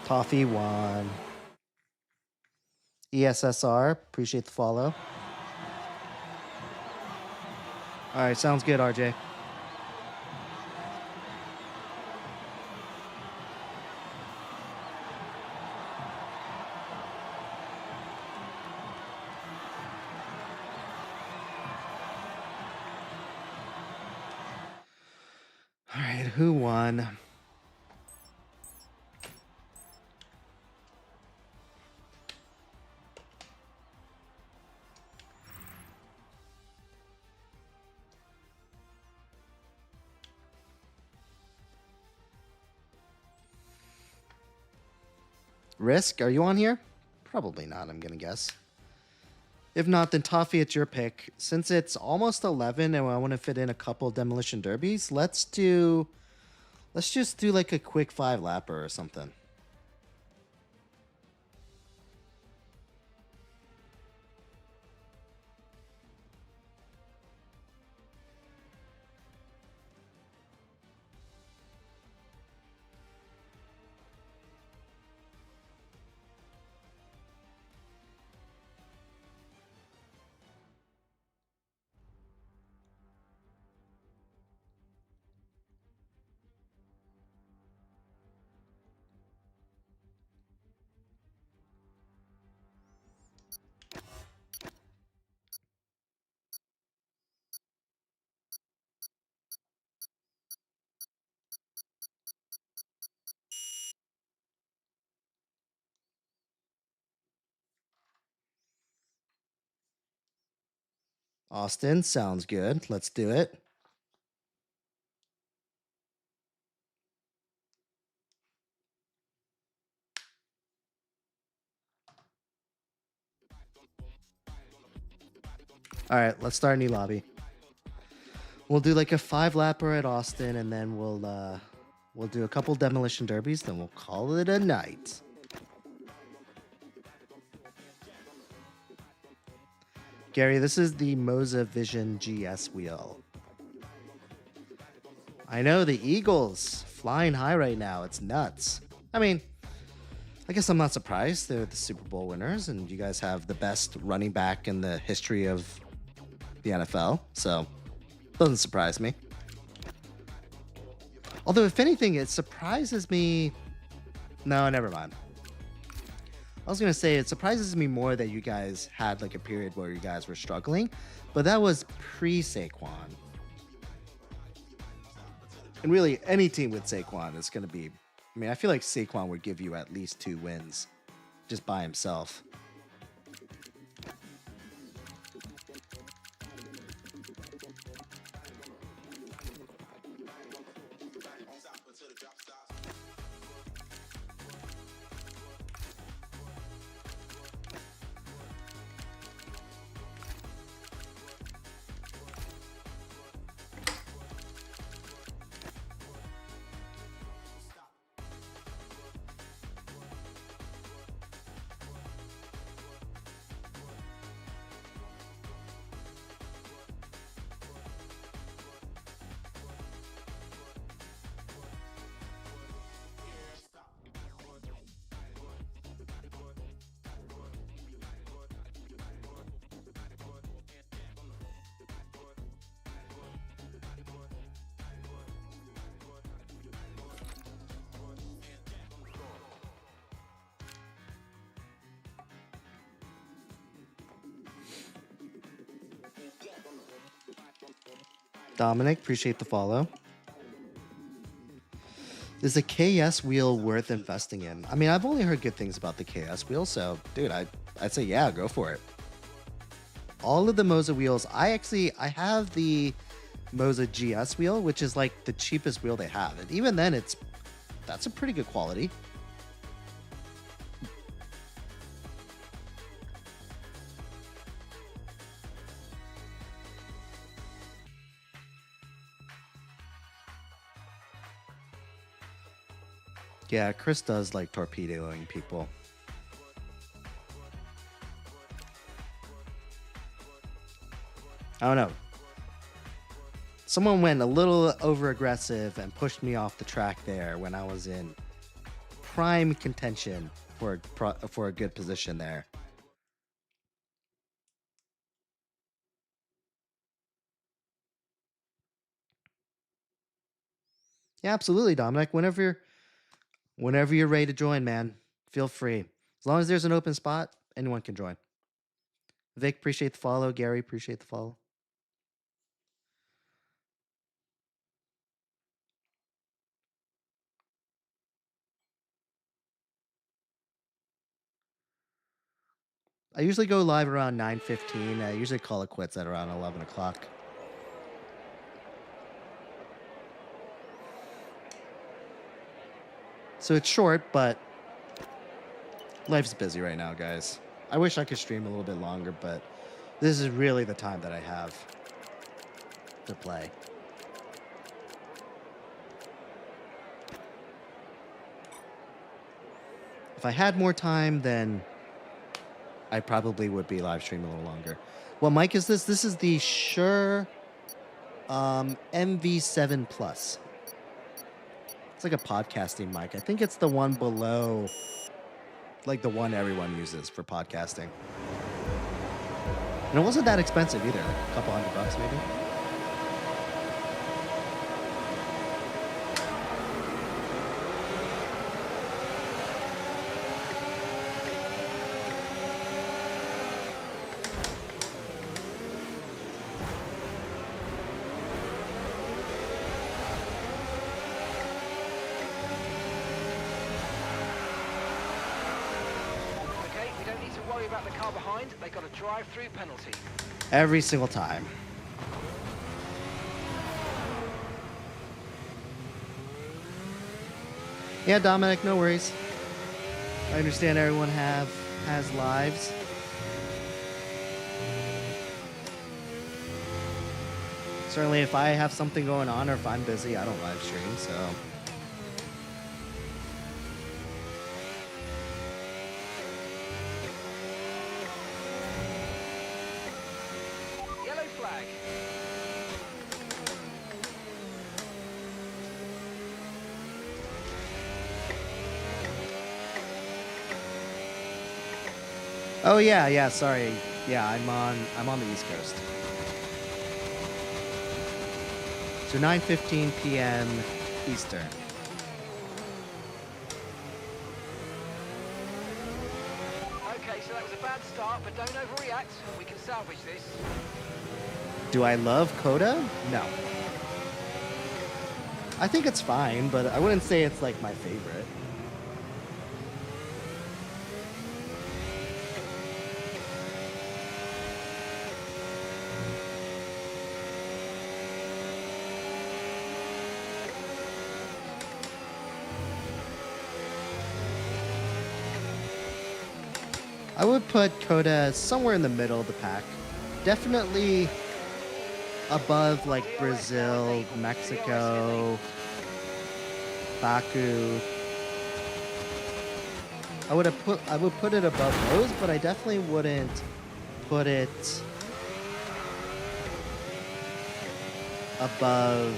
Toffee won. ESSR, appreciate the follow. All right, sounds good, RJ. All right, who won? Risk, are you on here? Probably not, I'm gonna guess. If not, then Toffee, it's your pick. Since it's almost 11 and I want to fit in a couple demolition derbies, let's just do like a quick 5-lapper or something. Austin, sounds good. Let's do it. All right, let's start a new lobby. We'll do like a 5-lapper at Austin, and then we'll do a couple demolition derbies. Then we'll call it a night. Gary, this is the Moza Vision GS wheel. I know the Eagles flying high right now. It's nuts. I mean, I guess I'm not surprised. They're the Super Bowl winners, and you guys have the best running back in the history of the NFL. So, doesn't surprise me. Although, if anything, it surprises me. No, never mind. I was going to say it surprises me more that you guys had like a period where you guys were struggling, but that was pre-Saquon. And really, any team with Saquon is going to be... I mean, I feel like Saquon would give you at least 2 wins just by himself. Dominic, appreciate the follow. Is the KS wheel worth investing in? I mean, I've only heard good things about the KS wheel, so dude, I'd say yeah, go for it. All of the Moza wheels, I have the Moza GS wheel, which is like the cheapest wheel they have, and even then, that's a pretty good quality. Yeah, Chris does like torpedoing people. I don't know. Someone went a little over aggressive and pushed me off the track there when I was in prime contention for a good position there. Yeah, absolutely, Dominic. Whenever you're ready to join, man, feel free. As long as there's an open spot, anyone can join. Vic, appreciate the follow. Gary, appreciate the follow. I usually go live around 9:15. I usually call it quits at around 11 o'clock. So it's short, but life's busy right now, guys. I wish I could stream a little bit longer, but this is really the time that I have to play. If I had more time, then I probably would be live streaming a little longer. What mic is this? This is the Shure MV7 Plus. It's like a podcasting mic. I think it's the one below, like the one everyone uses for podcasting. And it wasn't that expensive either, like a couple $100 maybe. About the car behind, they got a drive-through penalty. Every single time. Yeah, Dominic, no worries. I understand everyone has lives. Certainly, if I have something going on or if I'm busy, I don't live stream, so. Oh yeah, sorry. Yeah, I'm on the East Coast. So 9:15 p.m. Eastern. Okay, so that was a bad start, but don't overreact. We can salvage this. Do I love Coda? No. I think it's fine, but I wouldn't say it's like my favorite. I would put Coda somewhere in the middle of the pack. Definitely above like Brazil, Mexico, Baku. I would put it above those, but I definitely wouldn't put it above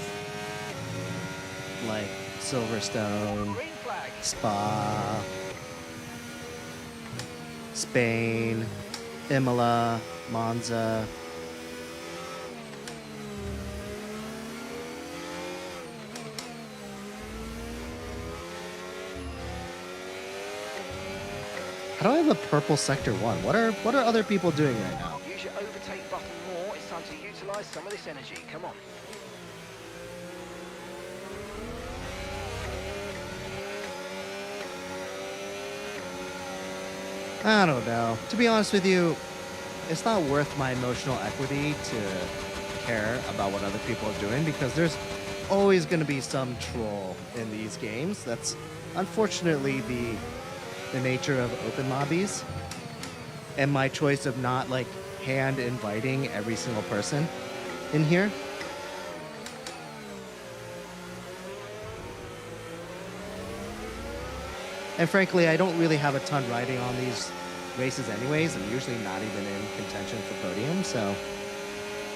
like Silverstone, Spa, Spain, Imola, Monza. How do I have a purple sector 1? What are other people doing right now? Use your overtake button more. It's time to utilize some of this energy. Come on. I don't know. To be honest with you, it's not worth my emotional equity to care about what other people are doing because there's always going to be some troll in these games. That's unfortunately the nature of open lobbies. And my choice of not like hand inviting every single person in here. And frankly, I don't really have a ton riding on these races anyways. I'm usually not even in contention for podium, so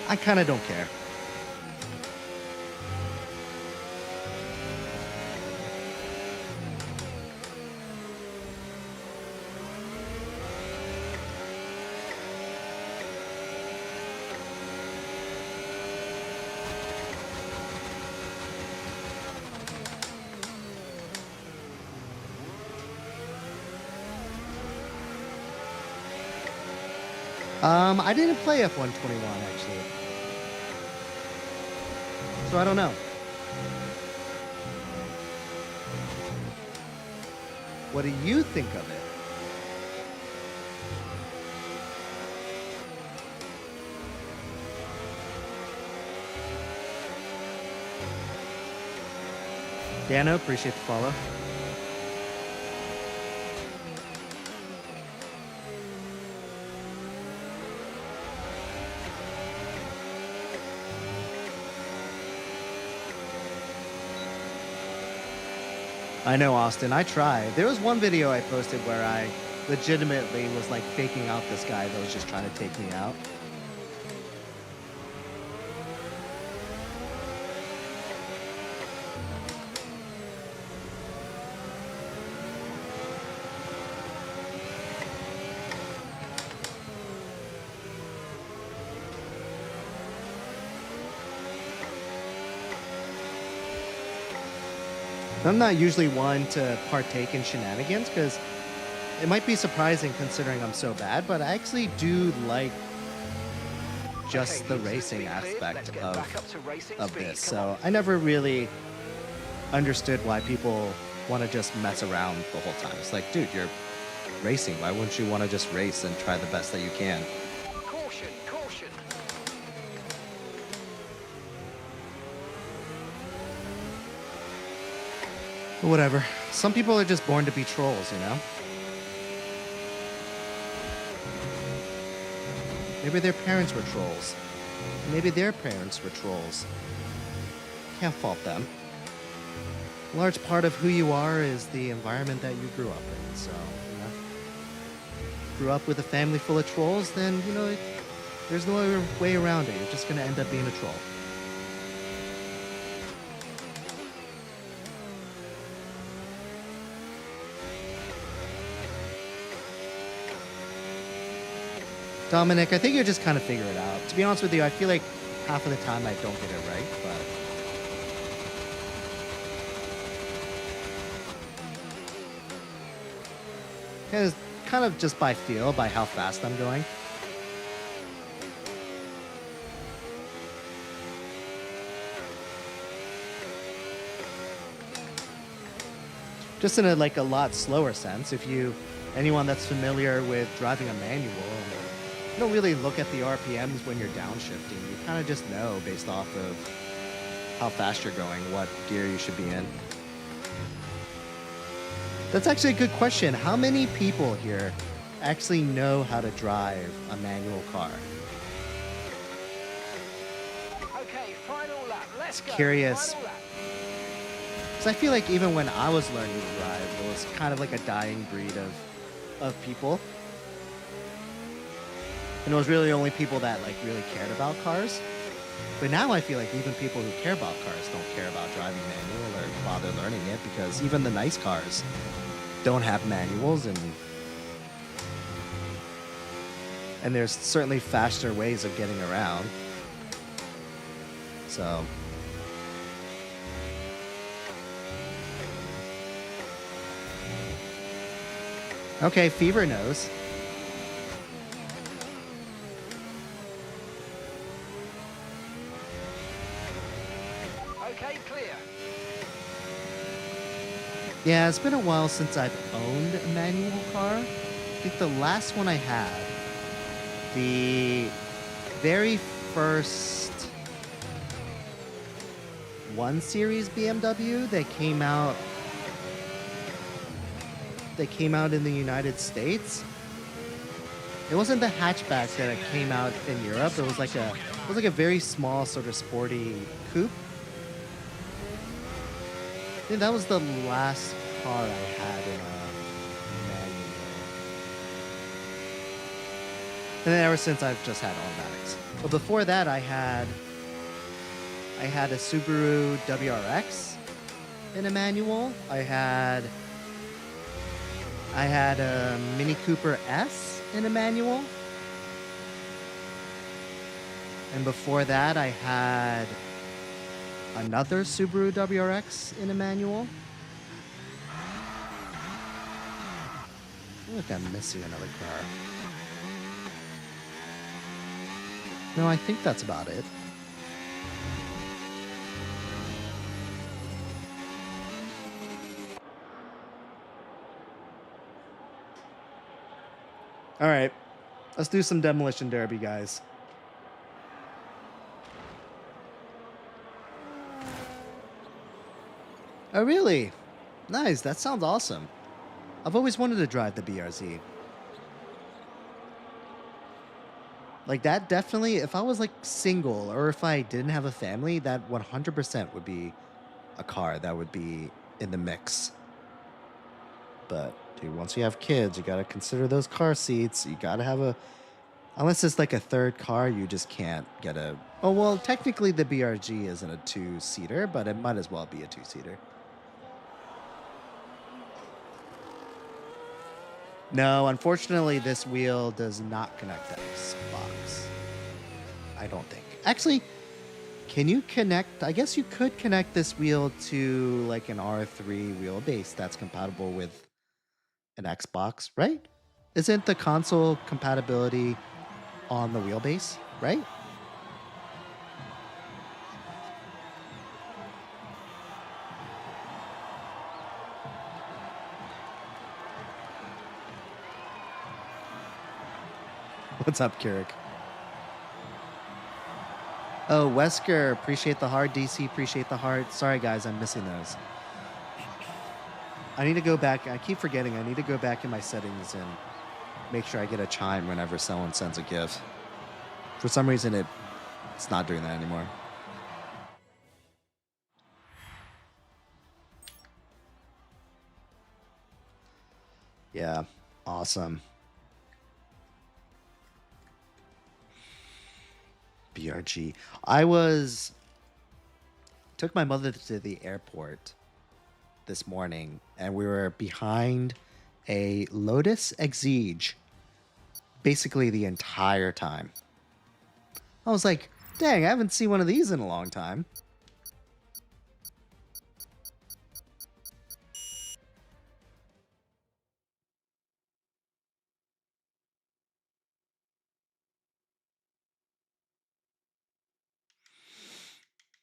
I kind of don't care. I didn't play F121 actually, so I don't know. What do you think of it? Dano, appreciate the follow. I know, Austin. I tried. There was one video I posted where I legitimately was like faking out this guy that was just trying to take me out. I'm not usually one to partake in shenanigans because it might be surprising considering I'm so bad, but I actually do like just the racing aspect of this. So I never really understood why people want to just mess around the whole time. It's like, dude, you're racing. Why wouldn't you want to just race and try the best that you can? Caution, caution. But whatever. Some people are just born to be trolls, you know? Maybe their parents were trolls. Maybe their parents were trolls. Can't fault them. A large part of who you are is the environment that you grew up in. So, you know, grew up with a family full of trolls, then, you know, there's no other way around it. You're just going to end up being a troll. Dominic, I think you'll just kind of figure it out. To be honest with you, I feel like half of the time I don't get it right, but it's kind of just by feel, by how fast I'm going. Just in a lot slower sense. If anyone that's familiar with driving a manual, you don't really look at the RPMs when you're downshifting. You kind of just know based off of how fast you're going, what gear you should be in. That's actually a good question. How many people here actually know how to drive a manual car? Okay, final lap. Let's go. Curious. Final lap. Because I feel like even when I was learning to drive, it was kind of like a dying breed of people. And it was really only people that really cared about cars. But now I feel like even people who care about cars don't care about driving manual or bother learning it because even the nice cars don't have manuals and there's certainly faster ways of getting around. So okay, Fever knows. Okay, clear. Yeah, it's been a while since I've owned a manual car. think the last one I had, the very first 1 Series BMW that came out in the United States. It wasn't the hatchback that it came out in Europe. It was like a very small sort of sporty coupe. I think that was the last car I had in a manual. And then ever since I've just had automatics. But before that I had a Subaru WRX in a manual. I had a Mini Cooper S in a manual. And before that, I had another Subaru WRX in a manual. I feel like I'm missing another car. No, I think that's about it. All right, let's do some demolition derby, guys. Oh, really? Nice. That sounds awesome. I've always wanted to drive the BRZ. Like, that definitely, if I was like single or if I didn't have a family, that 100% would be a car that would be in the mix. But dude, once you have kids, you gotta consider those car seats. You gotta have a, unless it's like a third car, you just can't get a. Oh well, technically the BRG isn't a 2-seater, but it might as well be a 2-seater. No, unfortunately, this wheel does not connect to Xbox. I don't think. Actually, can you connect? I guess you could connect this wheel to like an R3 wheelbase that's compatible with an Xbox, right? Isn't the console compatibility on the wheelbase, right? What's up, Keurig? Oh, Wesker, appreciate the heart. DC, appreciate the heart. Sorry, guys, I'm missing those. I need to go back. I keep forgetting. I need to go back in my settings and make sure I get a chime whenever someone sends a gift. For some reason, it's not doing that anymore. Yeah, awesome. BRG. Took my mother to the airport this morning, and we were behind a Lotus Exige basically the entire time. I was like, dang, I haven't seen one of these in a long time.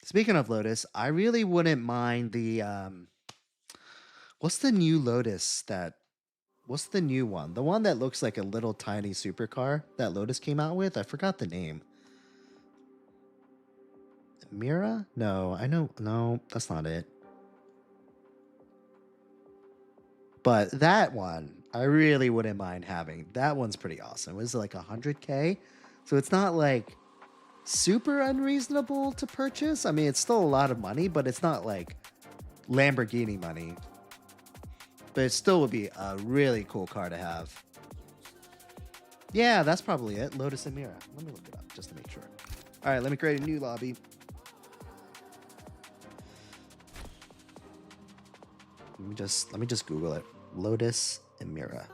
Speaking of Lotus, I really wouldn't mind the what's the new Lotus what's the new one? The one that looks like a little tiny supercar that Lotus came out with? I forgot the name. Mira? No, no, that's not it. But that one, I really wouldn't mind having. That one's pretty awesome. It was like 100K. So it's not like super unreasonable to purchase. I mean, it's still a lot of money, but it's not like Lamborghini money. But it still would be a really cool car to have. Yeah, that's probably it. Lotus Emira. Let me look it up just to make sure. All right, let me create a new lobby. Let me just Google it. Lotus Emira.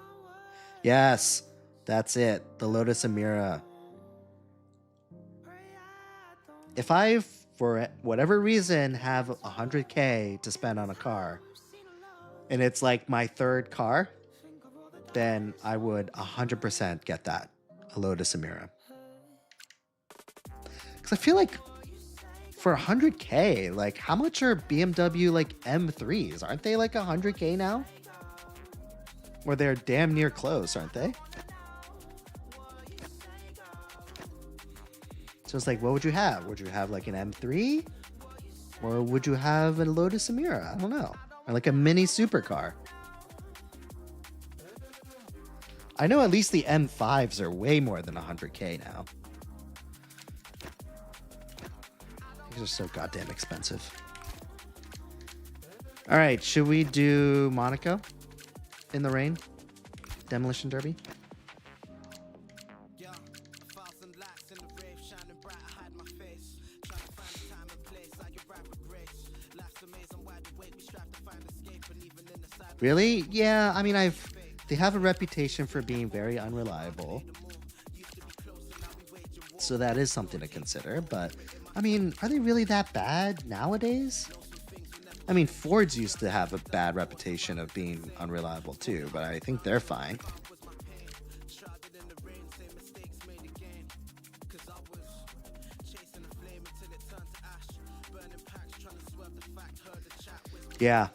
Yes, that's it. The Lotus Emira. If I, for whatever reason, have 100K to spend on a car, and it's like my third car, then I would 100% get that, a Lotus Emira. Because I feel like for 100K, like how much are BMW like M3s? Aren't they like 100K now? Or they're damn near close, aren't they? So it's like, what would you have? Would you have like an M3? Or would you have a Lotus Emira? I don't know. Or like a mini supercar. I know at least the M5s are way more than 100K now. These are so goddamn expensive. All right, should we do Monaco in the rain? Demolition Derby? Really? Yeah, I mean, they have a reputation for being very unreliable. So that is something to consider, but I mean, are they really that bad nowadays? I mean, Fords used to have a bad reputation of being unreliable too, but I think they're fine. Yeah.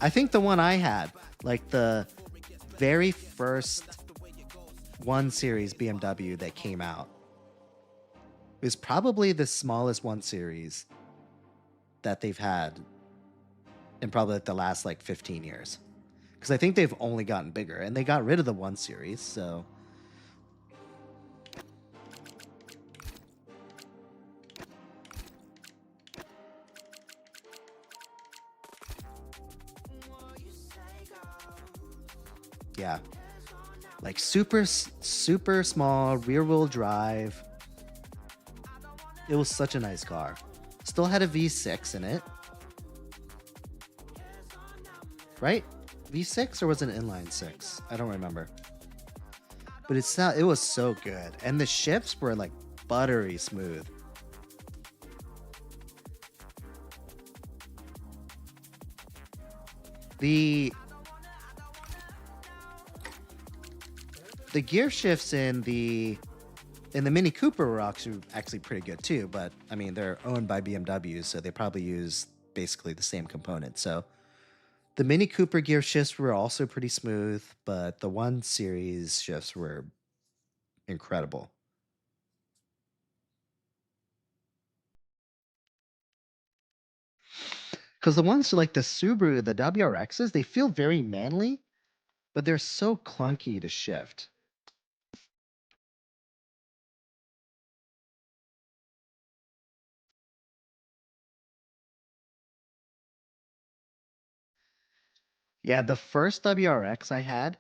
I think the one I had, like the very first 1 Series BMW that came out, is probably the smallest 1 Series that they've had in probably like the last like 15 years. Because I think they've only gotten bigger, and they got rid of the 1 Series, so... Yeah. Like super small, rear-wheel drive. It was such a nice car. Still had a V6 in it. Right? V6 or was it an inline 6? I don't remember. But it was so good. And the shifts were like buttery smooth. The gear shifts in the Mini Cooper were actually pretty good too, but I mean, they're owned by BMW, so they probably use basically the same component. So the Mini Cooper gear shifts were also pretty smooth, but the 1 Series shifts were incredible. Because the ones like the Subaru, the WRXs, they feel very manly, but they're so clunky to shift. Yeah, the first WRX I had,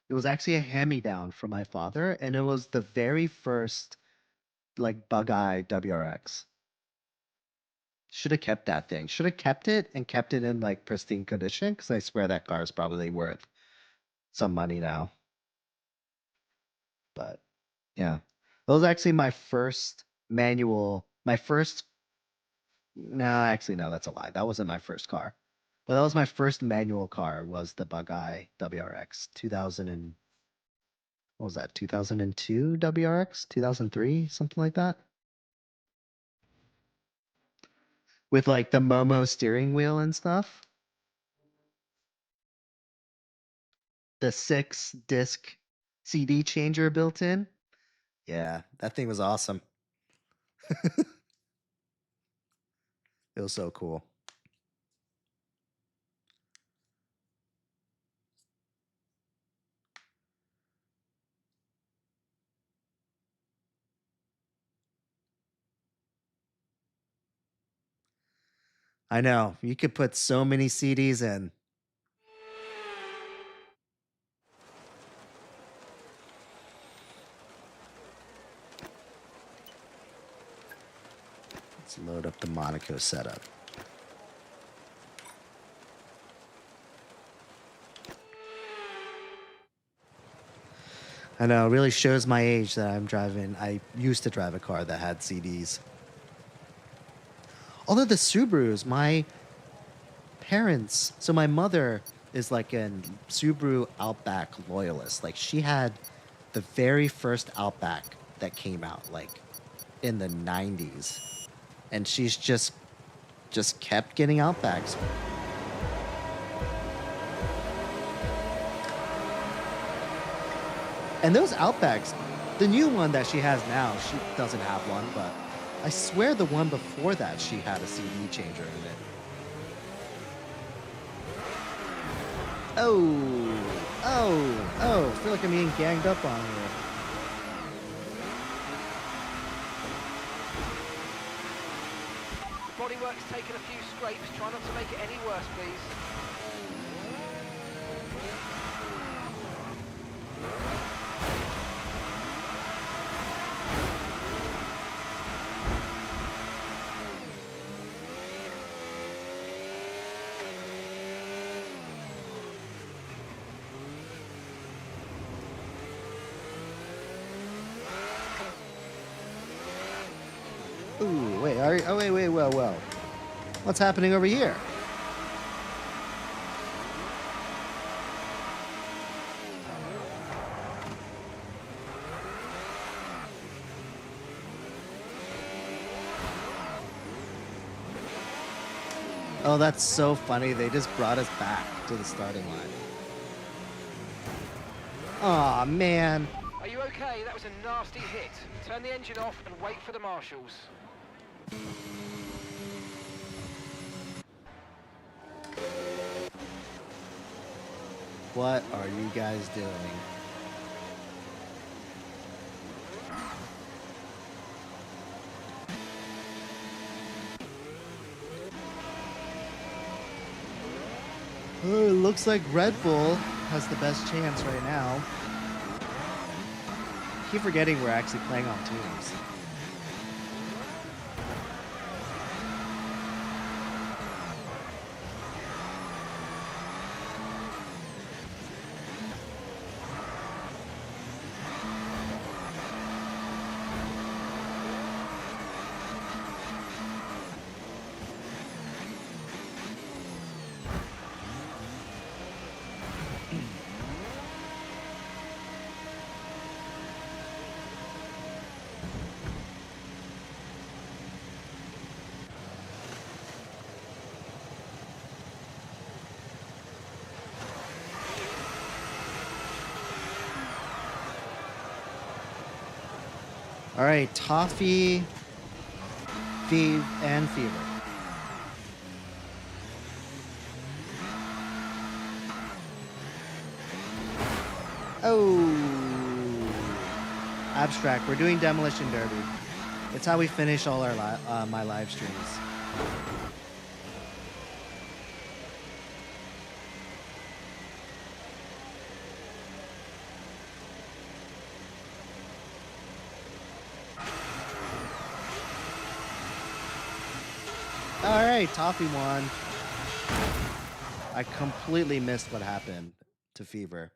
it was actually a hand-me-down from my father, and it was the very first like bug-eye WRX. Should have kept that thing. Should have kept it and kept it in like pristine condition, because I swear that car is probably worth some money now. But yeah, that was actually my first manual. No, actually, no, that's a lie. That wasn't my first car. But that was my first manual car, was the Bug-Eye WRX 2000 and what was that? 2002 WRX? 2003, something like that. With like the Momo steering wheel and stuff. The 6-disc CD changer built in. Yeah, that thing was awesome. It was so cool. I know. You could put so many CDs in. Let's load up the Monaco setup. I know, it really shows my age that I'm driving. I used to drive a car that had CDs. Although the Subarus, my parents, so my mother is like a Subaru Outback loyalist. Like she had the very first Outback that came out like in the 90s. And she's just kept getting Outbacks. And those Outbacks, the new one that she has now, she doesn't have one, but I swear the one before that she had a CD changer in it. Oh, I feel like I'm being ganged up on here. Bodywork's taken a few scrapes. Try not to make it any worse, please. Ooh, wait, whoa. What's happening over here? Oh, that's so funny. They just brought us back to the starting line. Aw, man. Are you okay? That was a nasty hit. Turn the engine off and wait for the marshals. What are you guys doing? Oh, it looks like Red Bull has the best chance right now. I keep forgetting we're actually playing on teams. All right, Toffee, Fever, and Fever. Oh, Abstract. We're doing Demolition Derby. It's how we finish all our my live streams. All right, Toffee won. I completely missed what happened to Fever.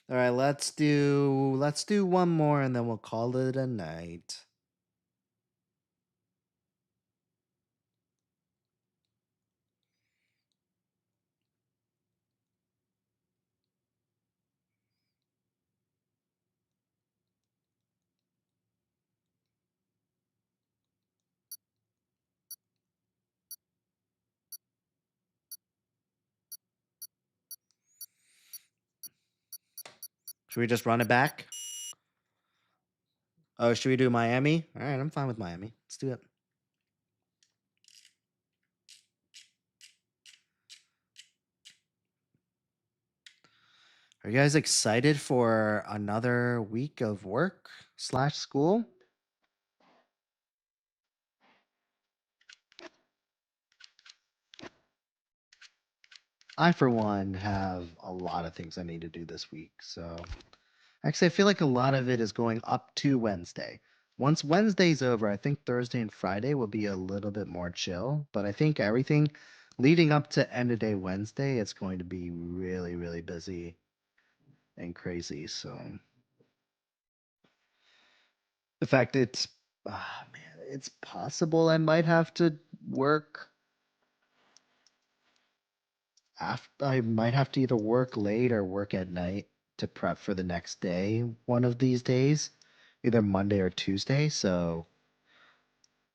All right, let's do one more and then we'll call it a night. Should we just run it back? Oh, should we do Miami? All right, I'm fine with Miami. Let's do it. Are you guys excited for another week of work / school? I, for one, have a lot of things I need to do this week. So, actually, I feel like a lot of it is going up to Wednesday. Once Wednesday's over, I think Thursday and Friday will be a little bit more chill. But I think everything leading up to end of day Wednesday, it's going to be really, really busy and crazy. So, in fact, it's possible I might have to work I might have to either work late or work at night to prep for the next day one of these days, either Monday or Tuesday. So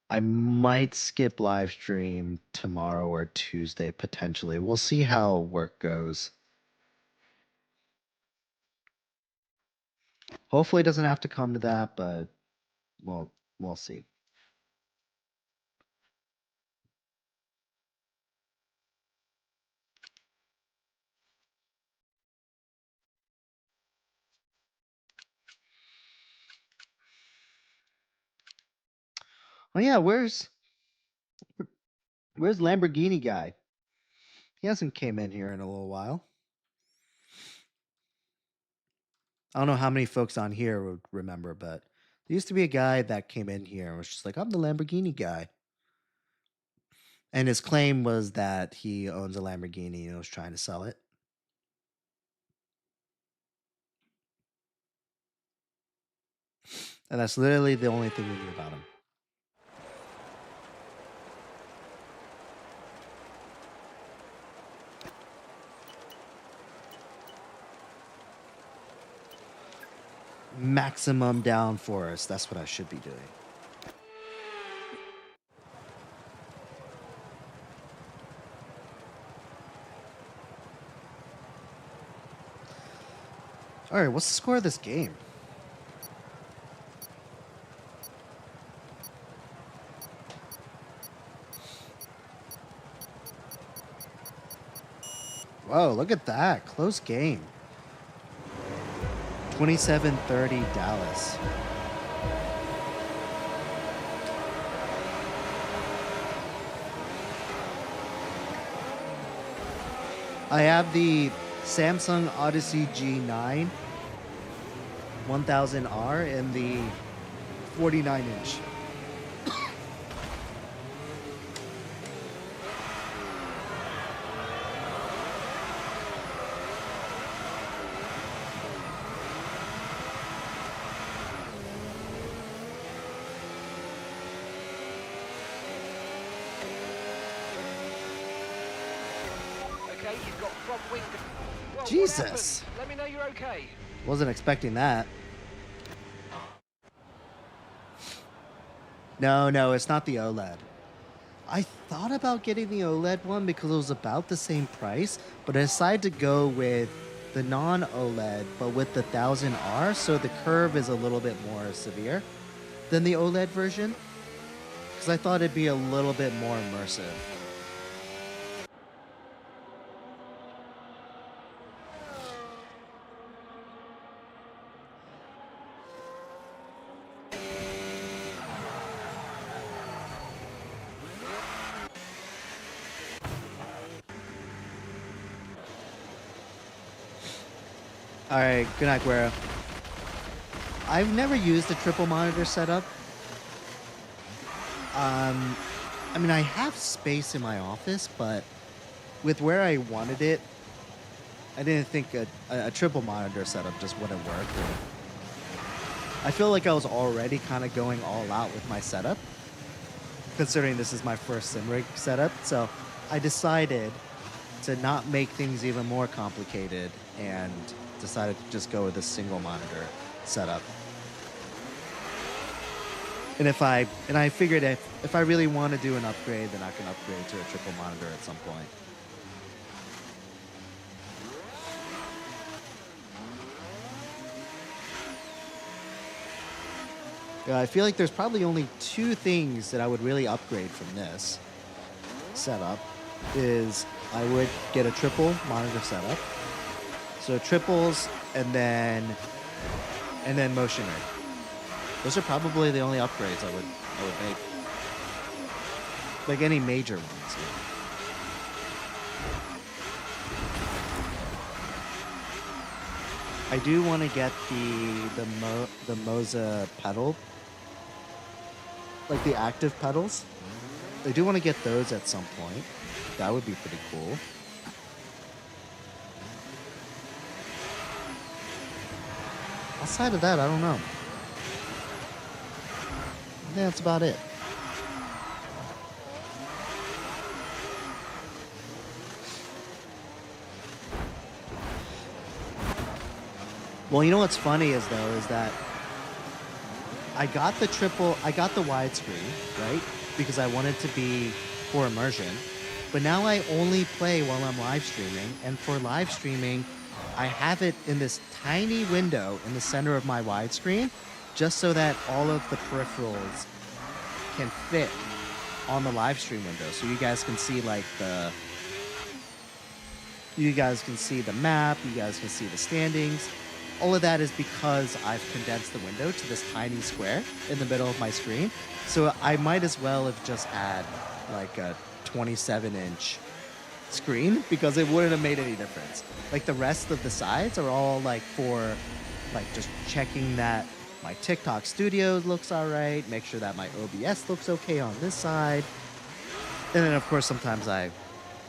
I might skip live stream tomorrow or Tuesday potentially. We'll see how work goes. Hopefully it doesn't have to come to that, but we'll see. Oh yeah, where's Lamborghini guy? He hasn't came in here in a little while. I don't know how many folks on here would remember, but there used to be a guy that came in here and was just like, I'm the Lamborghini guy. And his claim was that he owns a Lamborghini and was trying to sell it. And that's literally the only thing we knew about him. Maximum downforce. That's what I should be doing. All right, what's the score of this game? Whoa, look at that. Close game. 27-30 Dallas. I have the Samsung Odyssey G9 1000R in the 49-inch. Okay, you've got front wing. Whoa, Jesus. Let me know you're okay. Wasn't expecting that. No, it's not the OLED. I thought about getting the OLED one because it was about the same price, but I decided to go with the non-OLED, but with the 1000R, so the curve is a little bit more severe than the OLED version, because I thought it'd be a little bit more immersive. All right, good night, Guerra. I've never used a triple monitor setup. I mean, I have space in my office, but with where I wanted it, I didn't think a triple monitor setup just wouldn't work. I feel like I was already kind of going all out with my setup, considering this is my first SimRig setup. So I decided to not make things even more complicated and decided to just go with a single monitor setup. And I figured if I really want to do an upgrade, then I can upgrade to a triple monitor at some point. I feel like there's probably only two things that I would really upgrade from this setup. Is I would get a triple monitor setup. So triples and then motion rig. Those are probably the only upgrades I would make. Like any major ones. I do want to get the Moza pedal, like the active pedals. I do want to get those at some point. That would be pretty cool. Outside of that, I don't know. I think that's about it. Well, you know what's funny is though is that I got the widescreen, right? Because I wanted to be for immersion. But now I only play while I'm live streaming, and for live streaming, I have it in this tiny window in the center of my widescreen, just so that all of the peripherals can fit on the live stream window. So you guys can see like you guys can see the map, you guys can see the standings. All of that is because I've condensed the window to this tiny square in the middle of my screen. So I might as well have just had like a 27-inch screen because it wouldn't have made any difference. Like the rest of the sides are all like for like just checking that my TikTok studio looks all right, make sure that my OBS looks okay on this side. And then of course sometimes I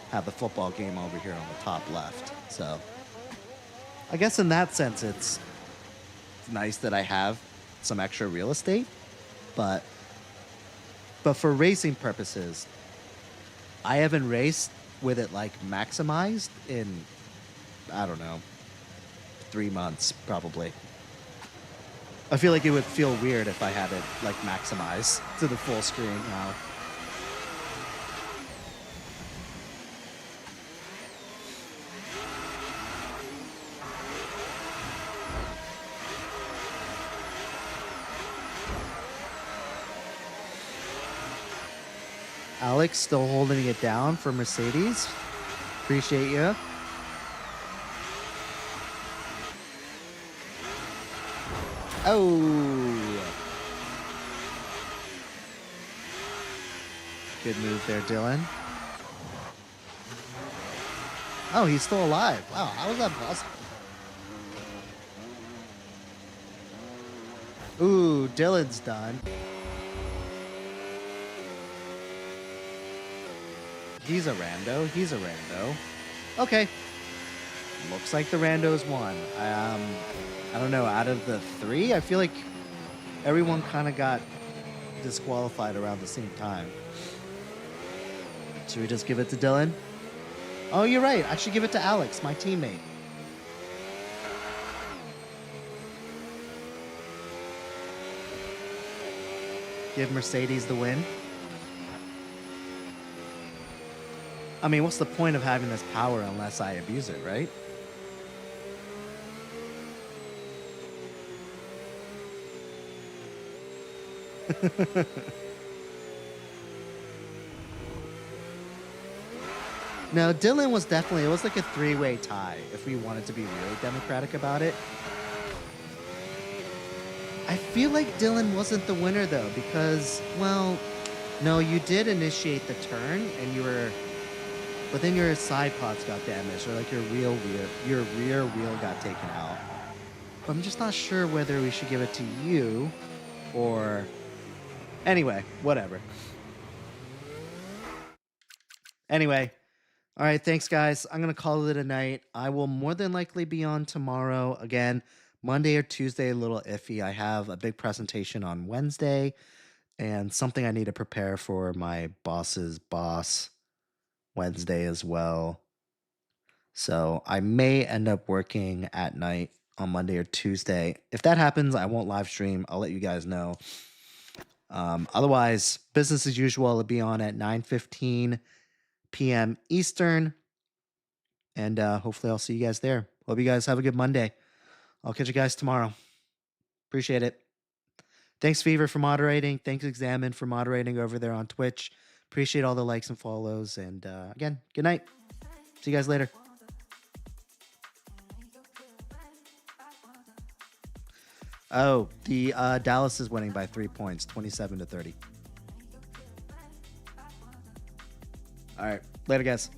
have the football game over here on the top left. So I guess in that sense it's nice that I have some extra real estate, but for racing purposes, I haven't raced with it like maximized in, I don't know, 3 months probably. I feel like it would feel weird if I had it like maximized to the full screen now. Alex still holding it down for Mercedes. Appreciate you. Oh. Good move there, Dylan. Oh, he's still alive. Wow, how is that possible? Ooh, Dylan's done. He's a rando. He's a rando. Okay. Looks like the randos won. I don't know. Out of the 3, I feel like everyone kind of got disqualified around the same time. Should we just give it to Dylan? Oh, you're right. I should give it to Alex, my teammate. Give Mercedes the win. I mean, what's the point of having this power unless I abuse it, right? No, Dylan was definitely, it was like a 3-way tie if we wanted to be really democratic about it. I feel like Dylan wasn't the winner though because, well, no, you did initiate the turn and you were, but then your side pods got damaged or like your rear wheel got taken out. But I'm just not sure whether we should give it to you or, anyway, whatever. Anyway. All right, thanks, guys. I'm going to call it a night. I will more than likely be on tomorrow. Again, Monday or Tuesday, a little iffy. I have a big presentation on Wednesday and something I need to prepare for my boss's boss Wednesday as well. So I may end up working at night on Monday or Tuesday. If that happens, I won't live stream. I'll let you guys know. Otherwise, business as usual. It'll be on at 9:15 p.m. Eastern. And hopefully I'll see you guys there. Hope you guys have a good Monday. I'll catch you guys tomorrow. Appreciate it. Thanks, Fever, for moderating. Thanks, Examine, for moderating over there on Twitch. Appreciate all the likes and follows. And again, good night. See you guys later. Oh, the Dallas is winning by 3 points, 27-30. All right. Later, guys.